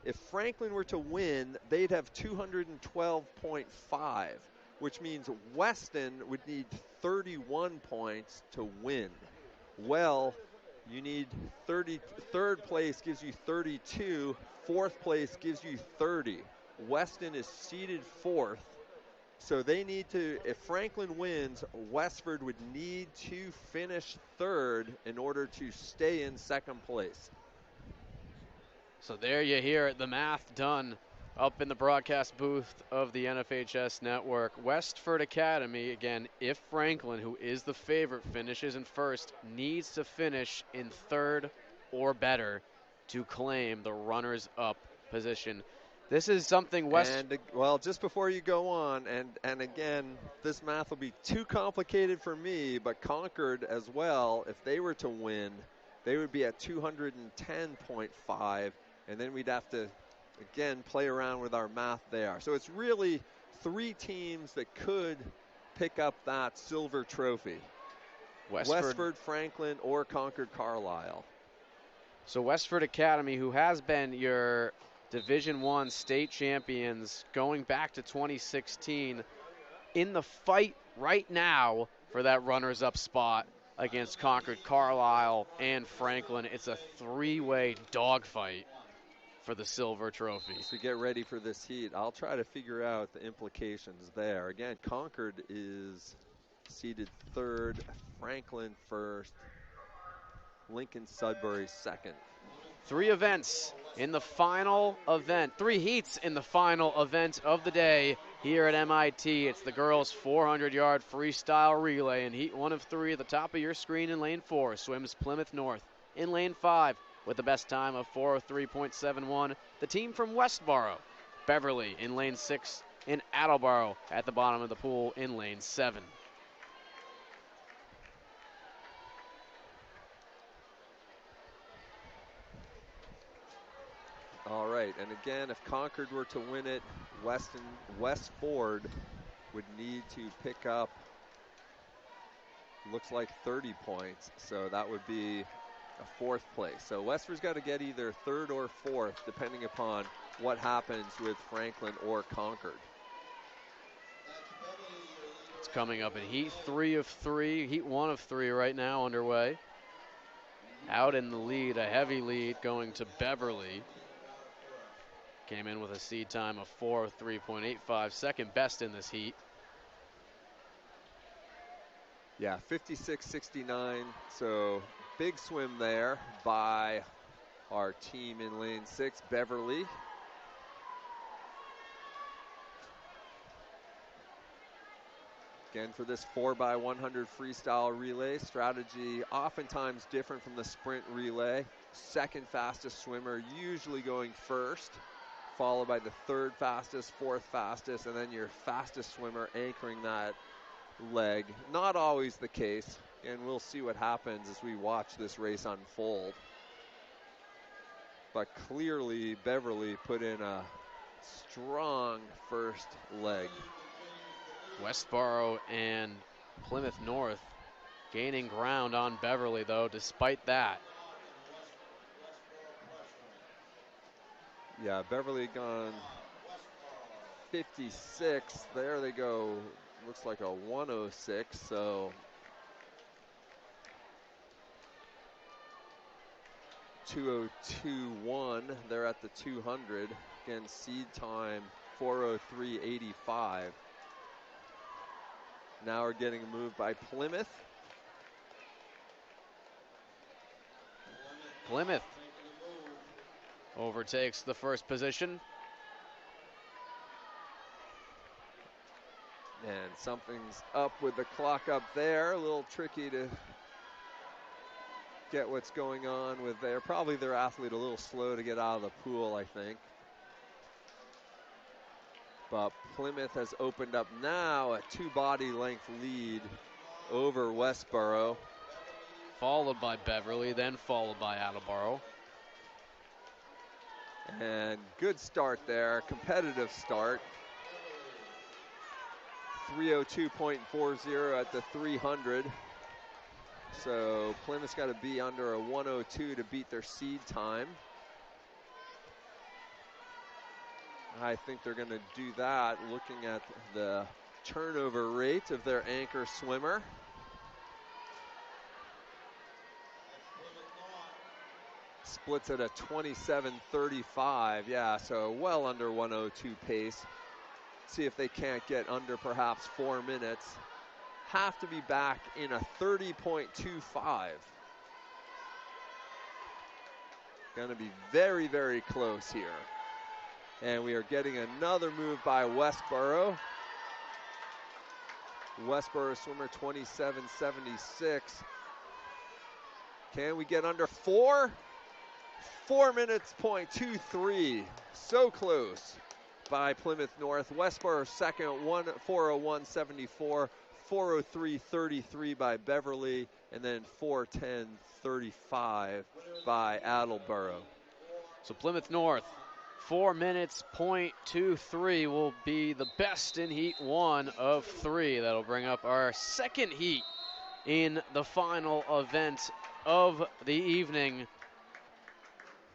S2: If Franklin were to win, they'd have 212.5, which means Weston would need 31 points to win. Well, you need 30, third place gives you 32, fourth place gives you 30. Weston is seeded fourth, So they need to, if Franklin wins, Westford would need to finish third in order to stay in second place.
S1: So there you hear it, the math done up in the broadcast booth of the NFHS Network. Westford Academy, again, if Franklin, who is the favorite, finishes in first, needs to finish in third or better to claim the runners-up position. This is something
S2: well, just before you go on, and again, this math will be too complicated for me, but Concord as well, if they were to win, they would be at 210.5, and then we'd have to, again, play around with our math there. So it's really 3 teams that could pick up that silver trophy. Westford, Franklin, or Concord-Carsile.
S1: So Westford Academy, who has been your Division I state champions going back to 2016, in the fight right now for that runners-up spot against Concord-Carsile and Franklin. It's a 3-way dogfight for the silver trophy.
S2: So get ready for this heat. I'll try to figure out the implications there. Again, Concord is seated third, Franklin first, Lincoln-Sudbury second.
S1: 3 events in the final event, 3 heats in the final event of the day here at MIT. It's the girls' 400-yard freestyle relay in heat 1 of 3 at the top of your screen in lane 4. Swims Plymouth North in lane 5 with the best time of 4:03.71. The team from Westboro, Beverly in lane 6, and Attleboro at the bottom of the pool in lane 7.
S2: All right, and again, if Concord were to win it, Westford would need to pick up, looks like 30 points, so that would be a 4th place. So Westford's got to get either 3rd or 4th, depending upon what happens with Franklin or Concord.
S1: It's coming up in heat 3 of 3, heat 1 of 3 right now underway. Out in the lead, a heavy lead going to Beverly. Came in with a seed time of 4:03.85, second best in this heat.
S2: Yeah, 56.69, so big swim there by our team in lane 6, Beverly. Again, for this 4x100 freestyle relay, strategy oftentimes different from the sprint relay. Second fastest swimmer usually going first, followed by the 3rd fastest, 4th fastest, and then your fastest swimmer anchoring that leg. Not always the case, and we'll see what happens as we watch this race unfold. But clearly, Beverly put in a strong first leg.
S1: Westboro and Plymouth North gaining ground on Beverly, though, despite that.
S2: Yeah, Beverly gone 56. There they go. Looks like a 106. So 2:02.1. They're at the 200. Again, seed time 4:03.85. Now we're getting a move by Plymouth.
S1: Plymouth overtakes the first position.
S2: And something's up with the clock up there. A little tricky to get what's going on with there. Probably their athlete a little slow to get out of the pool, I think. But Plymouth has opened up now a 2 body length lead over Westboro.
S1: Followed by Beverly, then followed by Attleboro.
S2: And good start there, competitive start. 3:02.40 at the 300. So Plymouth's got to be under a 1:02 to beat their seed time. I think they're going to do that looking at the turnover rate of their anchor swimmer. Splits at a 27:35, yeah, so well under 1:02 pace. see if they can't get under perhaps 4 minutes. Have to be back in a 30.25. Going to be very, very close here. And we are getting another move by Westboro. Westboro swimmer 27.76. Can we get under 4? 4 minutes, .23. So close by Plymouth North. Westboro second, 4:01.74. 4:03.33 by Beverly, and then 4:10.35 by Attleboro.
S1: So Plymouth North, 4 minutes, .23 will be the best in Heat 1 of 3. That'll bring up our second heat in the final event of the evening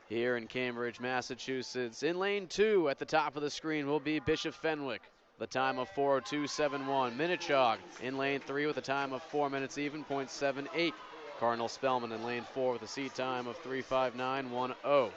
S1: here in Cambridge, Massachusetts. In lane 2 at the top of the screen will be Bishop Fenwick, the time of 4:02.71. Minnechaug in lane 3 with a time of 4 minutes even, .78. Cardinal Spellman in lane 4 with a seat time of 3:59.10.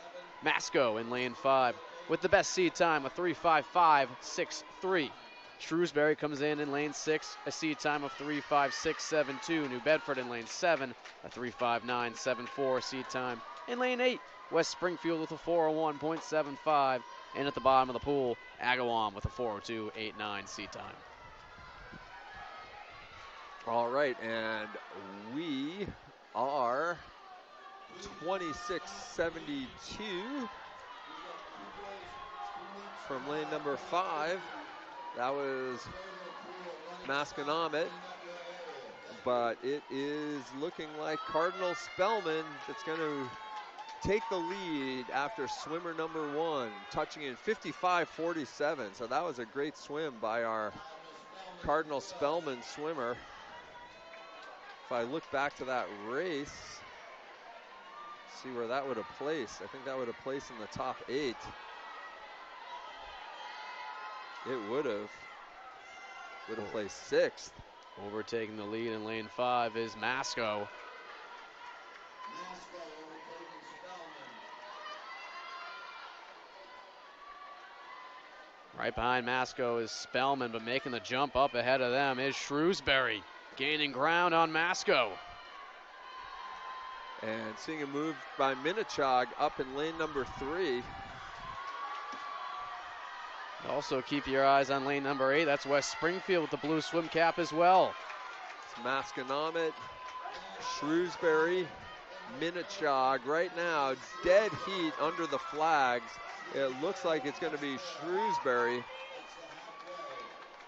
S1: Masco in lane 5 with the best seat time of 3:55.63. Shrewsbury comes in lane 6, a seat time of 3:56.72. New Bedford in lane 7, a 3:59.74 seat time. In lane 8, West Springfield with a 4:01.75. And at the bottom of the pool, Agawam with a 4:02.89 seat time.
S2: All right, and we are 26.72 from lane number 5. That was Masconomet, but it is looking like Cardinal Spellman that's going to take the lead after swimmer number 1, touching in 55.47. So that was a great swim by our Cardinal Spellman swimmer. If I look back to that race, see where that would have placed. I think that would have placed in the top 8. It would have placed 6th.
S1: Overtaking the lead in lane 5 is Masco. Right behind Masco is Spellman, but making the jump up ahead of them is Shrewsbury, gaining ground on Masco.
S2: And seeing a move by Minnechaug up in lane number 3.
S1: Also keep your eyes on lane number 8. That's West Springfield with the blue swim cap as well.
S2: It's Masconomet, Shrewsbury, Minnechaug. Right now, dead heat under the flags. It looks like it's going to be Shrewsbury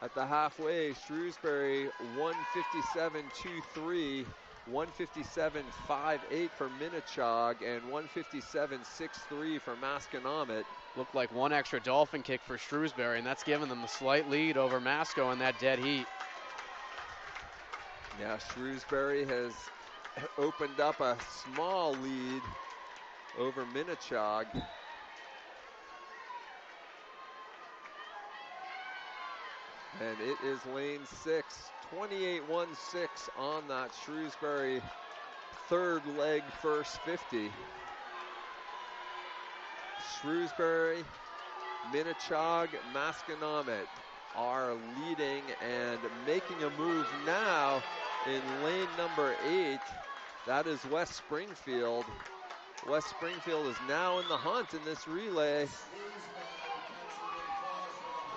S2: at the halfway. Shrewsbury 157.23, 157.58 for Minnechaug, and 157.63 for Masconomet.
S1: Looked like one extra dolphin kick for Shrewsbury, and that's given them a slight lead over Masco in that dead heat.
S2: Yeah, Shrewsbury has opened up a small lead over Minnechaug. And it is lane 6, 28.16 on that Shrewsbury third leg first 50. Shrewsbury, Minnechaug, Masconomet are leading and making a move now in lane number 8. That is West Springfield. West Springfield is now in the hunt in this relay.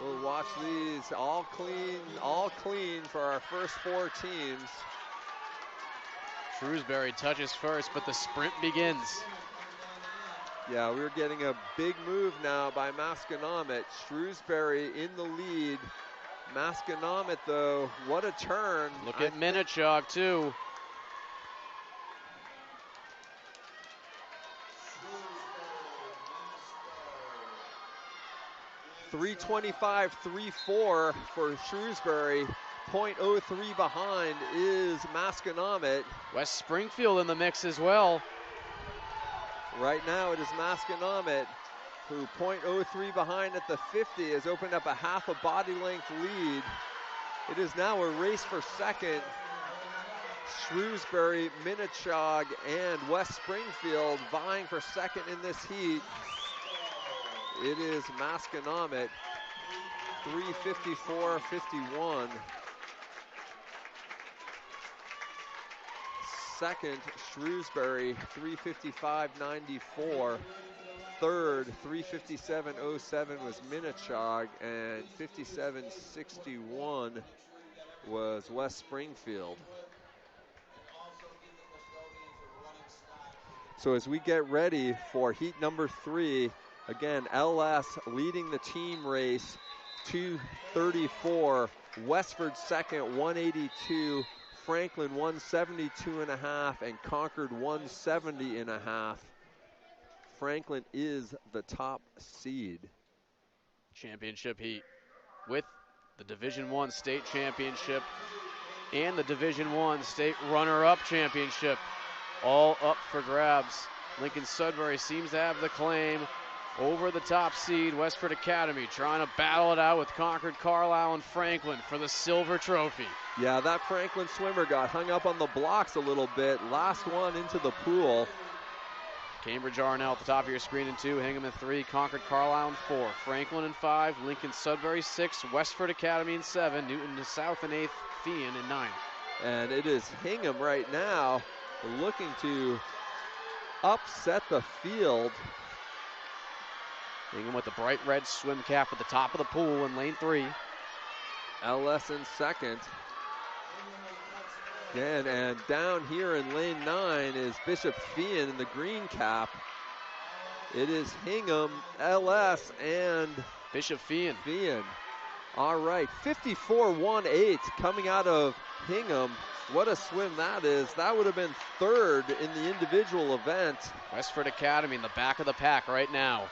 S2: We'll watch these all clean for our first 4 teams.
S1: Shrewsbury touches first, but the sprint begins.
S2: Yeah, we're getting a big move now by Masconomet. Shrewsbury in the lead. Masconomet, though, what a turn.
S1: Look at Minnechaug, too.
S2: 325.34 for Shrewsbury. 0.03 behind is Masconomet.
S1: West Springfield in the mix as well.
S2: Right now it is Masconomet, who 0.03 behind at the 50 has opened up a half a body length lead. It is now a race for second. Shrewsbury, Minnechaug, and West Springfield vying for second in this heat. It is Masconomet 3:54.51. Second, Shrewsbury, 3:55.94. Third, 3:57.07 was Minnechaug, and 57.61 was West Springfield. So as we get ready for heat number 3, again, LS leading the team race, 2:34. Westford second, 182. Franklin 172.5, and Concord 170.5. Franklin is the top seed.
S1: Championship heat with the Division I state championship and the Division I state runner-up championship all up for grabs. Lincoln-Sudbury seems to have the claim over the top seed, Westford Academy, trying to battle it out with Concord-Carsile and Franklin for the silver trophy.
S2: Yeah, that Franklin swimmer got hung up on the blocks a little bit. Last one into the pool.
S1: Cambridge Arnell at the top of your screen in 2, Hingham in 3, Concord-Carsile in 4, Franklin in 5, Lincoln-Sudbury 6, Westford Academy in 7, Newton to South in 8th, Feehan in 9.
S2: And it is Hingham right now looking to upset the field.
S1: Hingham with the bright red swim cap at the top of the pool in lane 3.
S2: LS in second. Again, and down here in lane 9 is Bishop Feehan in the green cap. It is Hingham, LS, and
S1: Bishop Feehan.
S2: All right, 54.18 coming out of Hingham. What a swim that is. That would have been third in the individual event.
S1: Westford Academy in the back of the pack right now.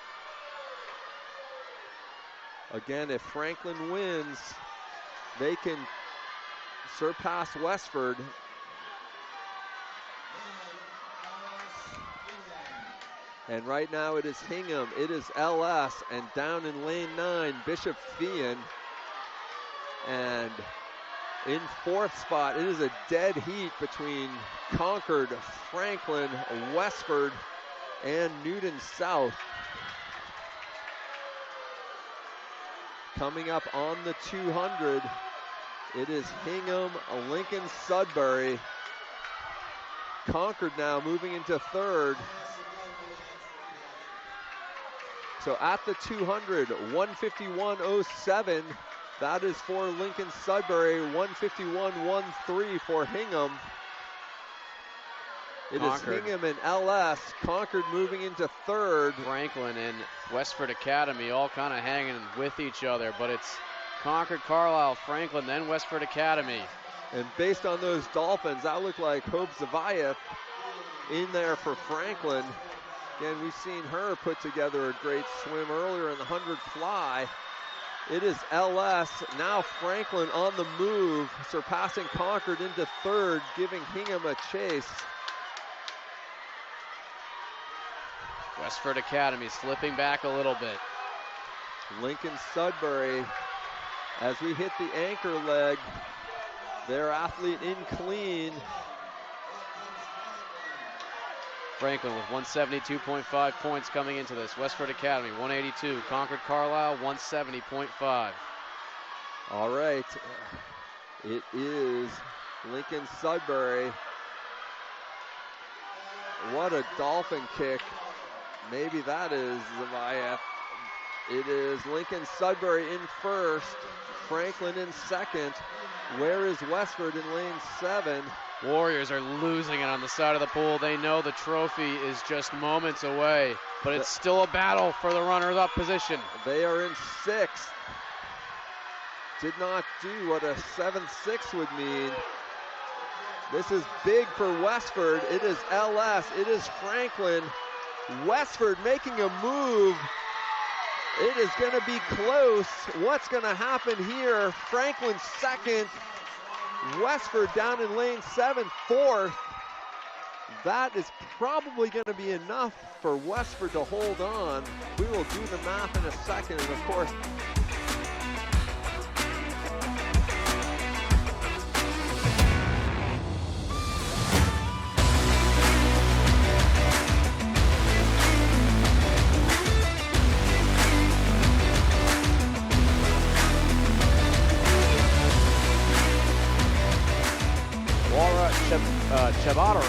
S2: Again, if Franklin wins, they can surpass Westford. And right now it is Hingham, it is LS, and down in lane 9, Bishop Feehan. And in 4th spot, it is a dead heat between Concord, Franklin, Westford, and Newton South. Coming up on the 200, it is Hingham, Lincoln-Sudbury. Concord now moving into 3rd. So at the 200, 151.07. That is for Lincoln-Sudbury, 151.13 for Hingham. It
S1: Concord.
S2: is Hingham and LS. Concord moving into 3rd.
S1: Franklin and Westford Academy all kind of hanging with each other, but it's Concord-Carsile, Franklin, then Westford Academy.
S2: And based on those Dolphins, that looked like Hope Zavayev in there for Franklin. Again, we've seen her put together a great swim earlier in the 100 fly. It is LS, now Franklin on the move, surpassing Concord into 3rd, giving Hingham a chase.
S1: Westford Academy slipping back a little bit.
S2: Lincoln-Sudbury, as we hit the anchor leg, their athlete in clean.
S1: Franklin with 172.5 points coming into this. Westford Academy 182. Concord-Carsile 170.5.
S2: All right, it is Lincoln-Sudbury. What a dolphin kick. Maybe that is Zavayev. It is Lincoln-Sudbury in 1st, Franklin in 2nd. Where is Westford in lane 7?
S1: Warriors are losing it on the side of the pool. They know the trophy is just moments away, but it's still a battle for the runner-up position.
S2: They are in 6th. Did not do what a 7-6 would mean. This is big for Westford. It is LS, it is Franklin. Westford making a move. It is going to be close. What's going to happen here? Franklin 2nd. Westford down in lane 7, 4th. That is probably going to be enough for Westford to hold on. We will do the math in a second, and of course,
S1: Chebotaro.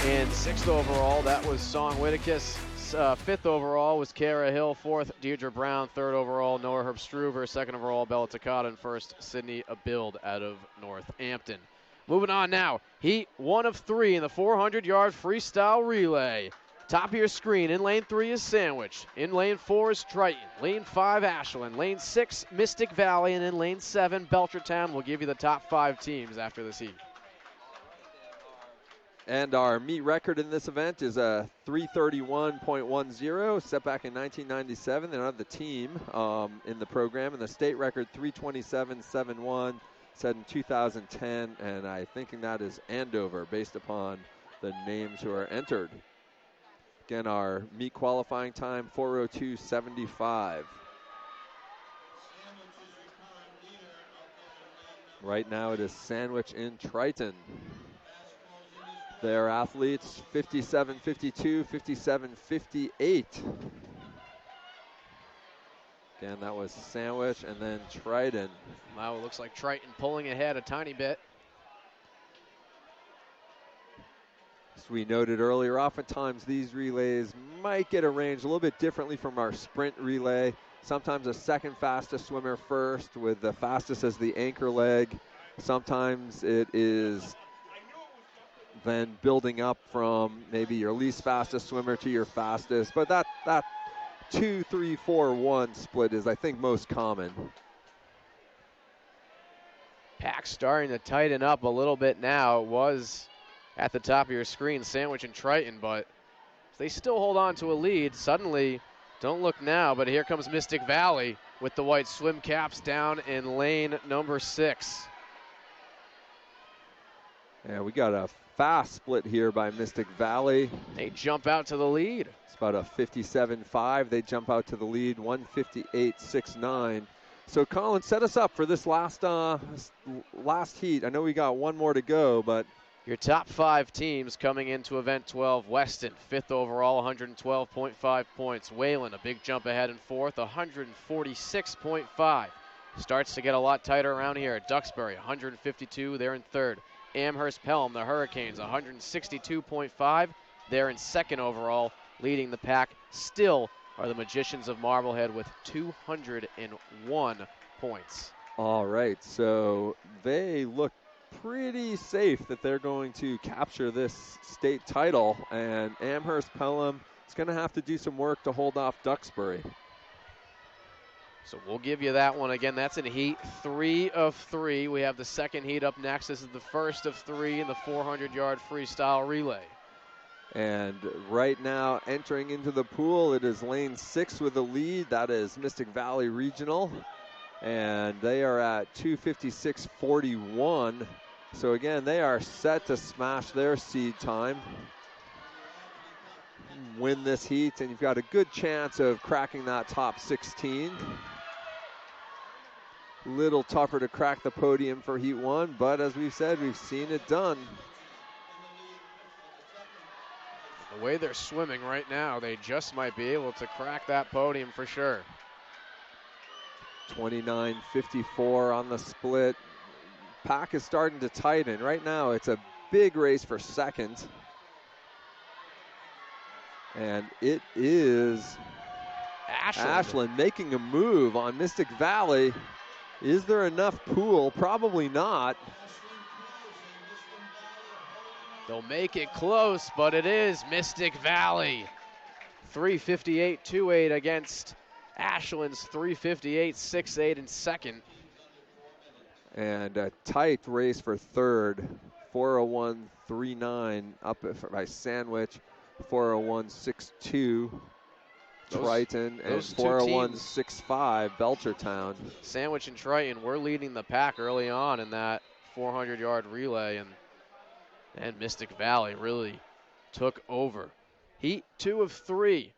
S1: In 6th overall, that was Song Whitakis. 5th overall was Kara Hill. 4th, Deirdre Brown. 3rd overall, Noah Herbstruver. 2nd overall, Bella Takata. And 1st, Sydney Abild out of Northampton. Moving on now, heat 1 of 3 in the 400-yard freestyle relay. Top of your screen, in lane 3 is Sandwich. In lane 4 is Triton. Lane 5, Ashland. Lane 6, Mystic Valley. And in lane 7, Belchertown. Will give you the top 5 teams after this heat.
S2: And our meet record in this event is a 331.10, set back in 1997. They're not the team in the program. And the state record, 327.71, set in 2010. And I'm thinking that is Andover, based upon the names who are entered. Again, our meet qualifying time, 4:02.75. Right now it is Sandwich in Triton. Their athletes, 57.52, 57.58. Again, that was Sandwich and then Triton.
S1: Now it looks like Triton pulling ahead a tiny bit.
S2: As we noted earlier, oftentimes these relays might get arranged a little bit differently from our sprint relay. Sometimes a second fastest swimmer first, with the fastest as the anchor leg. Sometimes it is then building up from maybe your least fastest swimmer to your fastest. But that 2, 3, 4, 1 split is, I think, most common.
S1: Pack starting to tighten up a little bit now. It was at the top of your screen, Sandwich and Triton, but they still hold on to a lead. Suddenly, don't look now, but here comes Mystic Valley with the white swim caps down in lane number 6.
S2: Yeah, we got a fast split here by Mystic Valley.
S1: They jump out to the lead.
S2: It's about a 57.5. They jump out to the lead, 158.69. So Colin, set us up for this last heat. I know we got one more to go, but
S1: your top 5 teams coming into event 12. Weston, 5th overall, 112.5 points. Wayland, a big jump ahead in 4th, 146.5. Starts to get a lot tighter around here. Duxbury, 152, they're in 3rd. Amherst-Pelham, the Hurricanes, 162.5. They're in 2nd overall. Leading the pack still are the Magicians of Marblehead with 201 points.
S2: All right, so they look pretty safe that they're going to capture this state title, and Amherst-Pelham is going to have to do some work to hold off Duxbury.
S1: So we'll give you that one again. That's in heat 3 of 3. We have the second heat up next. This is the first of 3 in the 400-yard freestyle relay.
S2: And right now, entering into the pool, it is lane 6 with the lead. That is Mystic Valley Regional. And they are at 256.41. So again, they are set to smash their seed time, win this heat, and you've got a good chance of cracking that top 16. Little tougher to crack the podium for heat 1, but as we've said, we've seen it done.
S1: The way they're swimming right now, they just might be able to crack that podium for sure.
S2: 29.54 on the split. Pack is starting to tighten. Right now, it's a big race for second. And it is Ashland making a move on Mystic Valley. Is there enough pool? Probably not.
S1: They'll make it close, but it is Mystic Valley. 358.28 against Ashland's 358.68 in second.
S2: And a tight race for third. 401.39 up by Sandwich. 401.62 Triton, and 401.65 Belchertown.
S1: Sandwich and Triton were leading the pack early on in that 400-yard relay, and Mystic Valley really took over. Heat 2 of 3.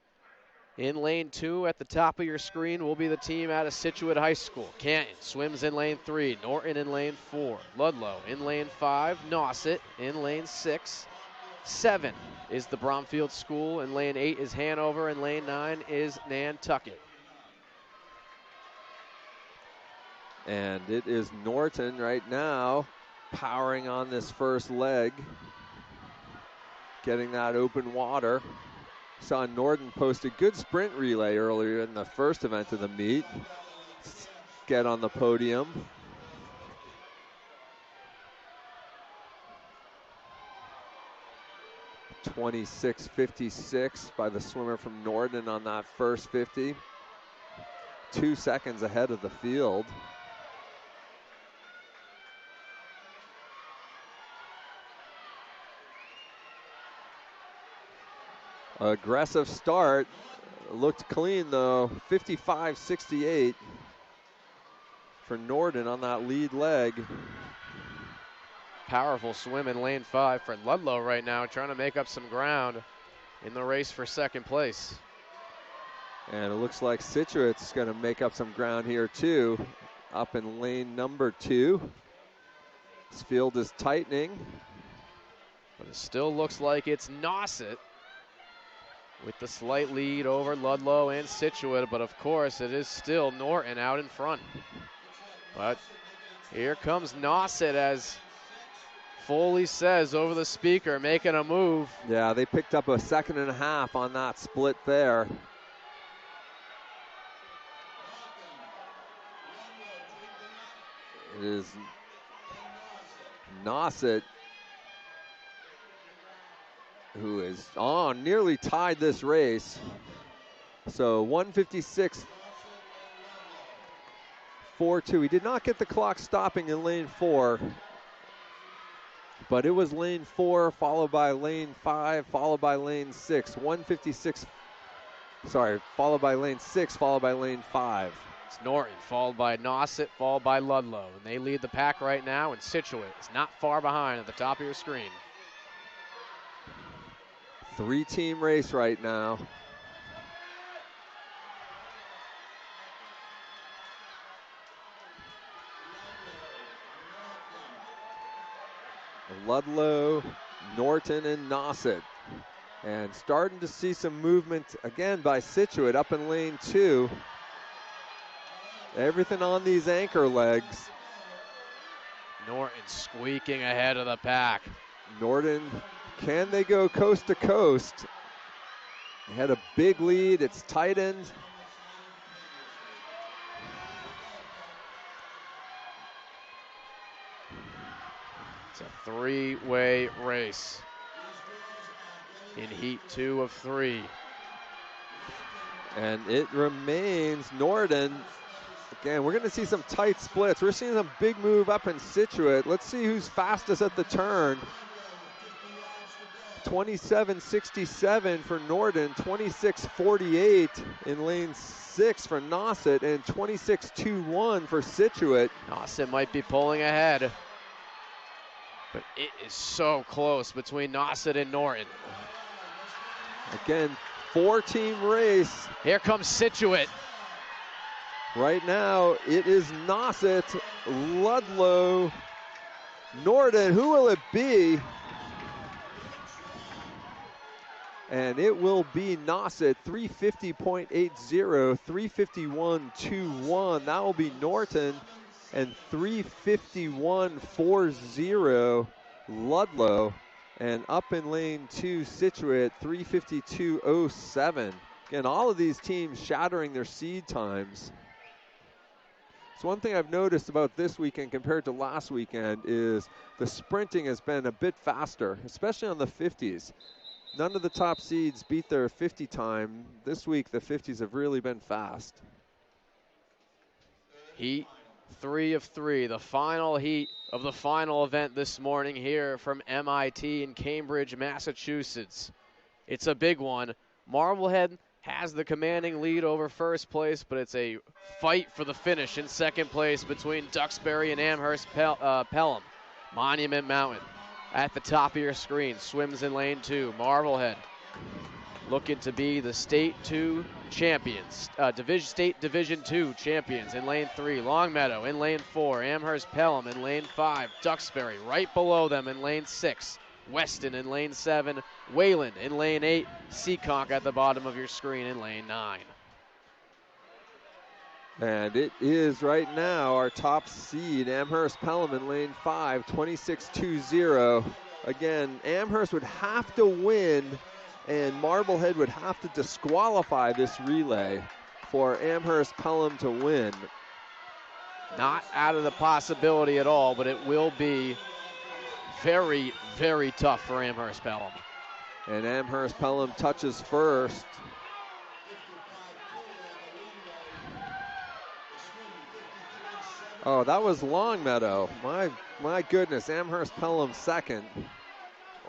S1: In lane 2 at the top of your screen will be the team out of Scituate High School. Canton swims in lane 3, Norton in lane 4, Ludlow in lane 5, Nauset in lane 6. 7 is the Bromfield School, in lane 8 is Hanover, and lane 9 is Nantucket.
S2: And it is Norton right now powering on this first leg, getting that open water. Saw Norden post a good sprint relay earlier in the first event of the meet. Get on the podium. (26.56) by the swimmer from Norden on that first 50. 2 seconds ahead of the field. Aggressive start. Looked clean though. 55.68 for Norden on that lead leg.
S1: Powerful swim in lane 5 for Ludlow right now, trying to make up some ground in the race for second place.
S2: And it looks like Situate's going to make up some ground here too, up in lane number 2. This field is tightening.
S1: But it still looks like it's Nauset with the slight lead over Ludlow and Situate, but of course it is still Norton out in front. But here comes Nauset, as Foley says over the speaker, making a move.
S2: Yeah, they picked up a 1.5 seconds on that split there. It is Nauset who is nearly tied this race. So 1:56.42. He did not get the clock stopping in lane 4, but it was lane 4 followed by lane 5 followed by lane 6. Followed by lane 6 followed by lane 5.
S1: It's Norton followed by Nauset followed by Ludlow, and they lead the pack right now, and Situate is not far behind at the top of your screen.
S2: 3-team race right now. Ludlow, Norton, and Nauset. And starting to see some movement again by Situate up in lane 2. Everything on these anchor legs.
S1: Norton squeaking ahead of the pack.
S2: Norton, can they go coast to coast? They had a big lead, it's tightened.
S1: It's a 3-way race in heat 2 of 3.
S2: And it remains Norden. Again, we're going to see some tight splits. We're seeing some big move up in Situate. Let's see who's fastest at the turn. 27.67 for Norden, 26.48 in lane 6 for Nauset, and 26.21 for Situate.
S1: Nauset might be pulling ahead, but it is so close between Nauset and Norton.
S2: Again, 4-team race.
S1: Here comes Situate.
S2: Right now, it is Nauset, Ludlow, Norden. Who will it be? And it will be Nauset, 350.80, 351.21. That will be Norton, and 351.40 Ludlow. And up in lane 2, Situate, 352.07. Again, all of these teams shattering their seed times. So one thing I've noticed about this weekend compared to last weekend is the sprinting has been a bit faster, especially on the 50s. None of the top seeds beat their 50 time. This week, the 50s have really been fast.
S1: Heat 3 of 3, the final heat of the final event this morning here from MIT in Cambridge, Massachusetts. It's a big one. Marblehead has the commanding lead over first place, but it's a fight for the finish in second place between Duxbury and Amherst-Pelham. Monument Mountain at the top of your screen swims in lane 2. Marblehead looking to be the State 2 champions, State Division 2 champions in lane 3. Longmeadow in lane 4. Amherst-Pelham in lane 5. Duxbury right below them in lane 6. Weston in lane 7, Wayland in lane 8, Seekonk at the bottom of your screen in lane 9.
S2: And it is right now our top seed, Amherst-Pelham in lane 5, 26-20. Again, Amherst would have to win, and Marblehead would have to disqualify this relay for Amherst-Pelham to win.
S1: Not out of the possibility at all, but it will be very, very tough for Amherst-Pelham.
S2: And Amherst-Pelham touches first. Oh, that was Longmeadow. My goodness, Amherst-Pelham second.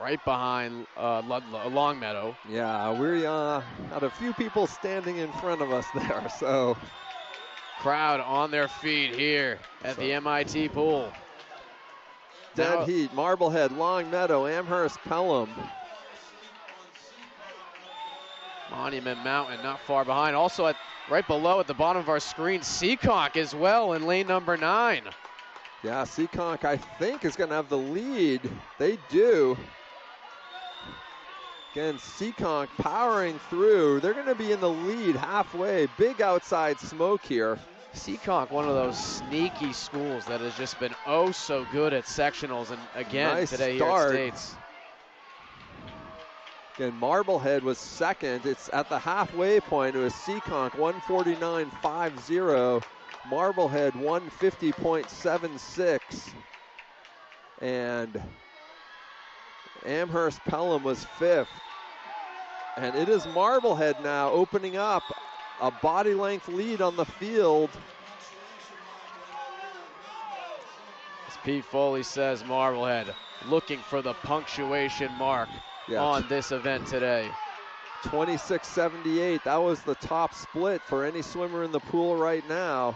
S1: Right behind Ludlow, Longmeadow.
S2: Yeah, we had a few people standing in front of us there, so.
S1: Crowd on their feet here at the MIT pool.
S2: Dead heat, Marblehead, Longmeadow, Amherst-Pelham.
S1: Monument Mountain not far behind. Also right below at the bottom of our screen, Seekonk as well in lane number 9.
S2: Yeah, Seekonk I think is gonna have the lead. They do. Again, Seekonk powering through. They're gonna be in the lead halfway. Big outside smoke here.
S1: Seekonk, one of those sneaky schools that has just been oh so good at sectionals, and again
S2: nice
S1: today
S2: start.
S1: here at States.
S2: Again, Marblehead was second. It's at the halfway point. It was Seekonk 149.50. Marblehead 150.76. And Amherst-Pelham was 5th. And it is Marblehead now opening up a body length lead on the field.
S1: As Pete Foley says, Marblehead looking for the punctuation mark on this event today.
S2: 26.78, that was the top split for any swimmer in the pool right now.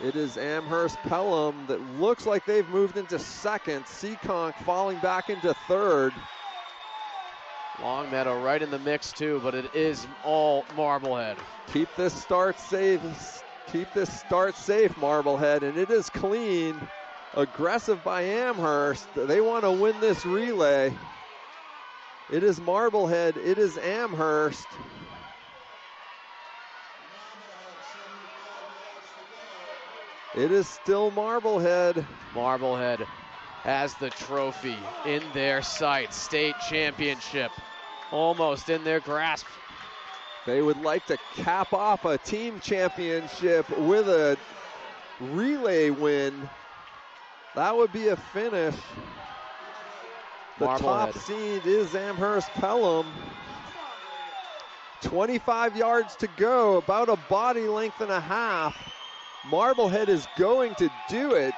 S2: It is Amherst-Pelham that looks like they've moved into second. Seekonk falling back into third.
S1: Longmeadow right in the mix too, but it is all Marblehead.
S2: Keep this start safe, Marblehead, and it is clean. Aggressive by Amherst. They want to win this relay. It is Marblehead, it is Amherst. It is still Marblehead.
S1: Marblehead has the trophy in their sights. State championship almost in their grasp.
S2: They would like to cap off a team championship with a relay win. That would be a finish. The top seed is Amherst-Pelham. 25 yards to go, about a body length and a half. Marblehead is going to do it.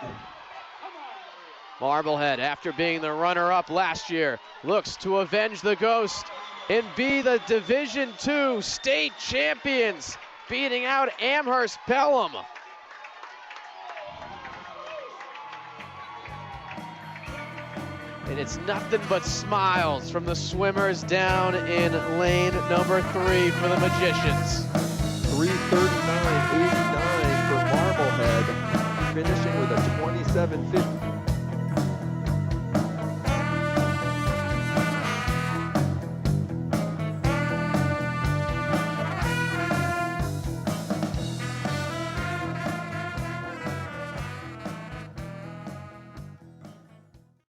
S1: Marblehead, after being the runner-up last year, looks to avenge the ghost and be the Division II state champions, beating out Amherst-Pelham. And it's nothing but smiles from the swimmers down in lane number 3 for the Magicians.
S2: 3:39.89 for Marblehead, finishing with a 27.50.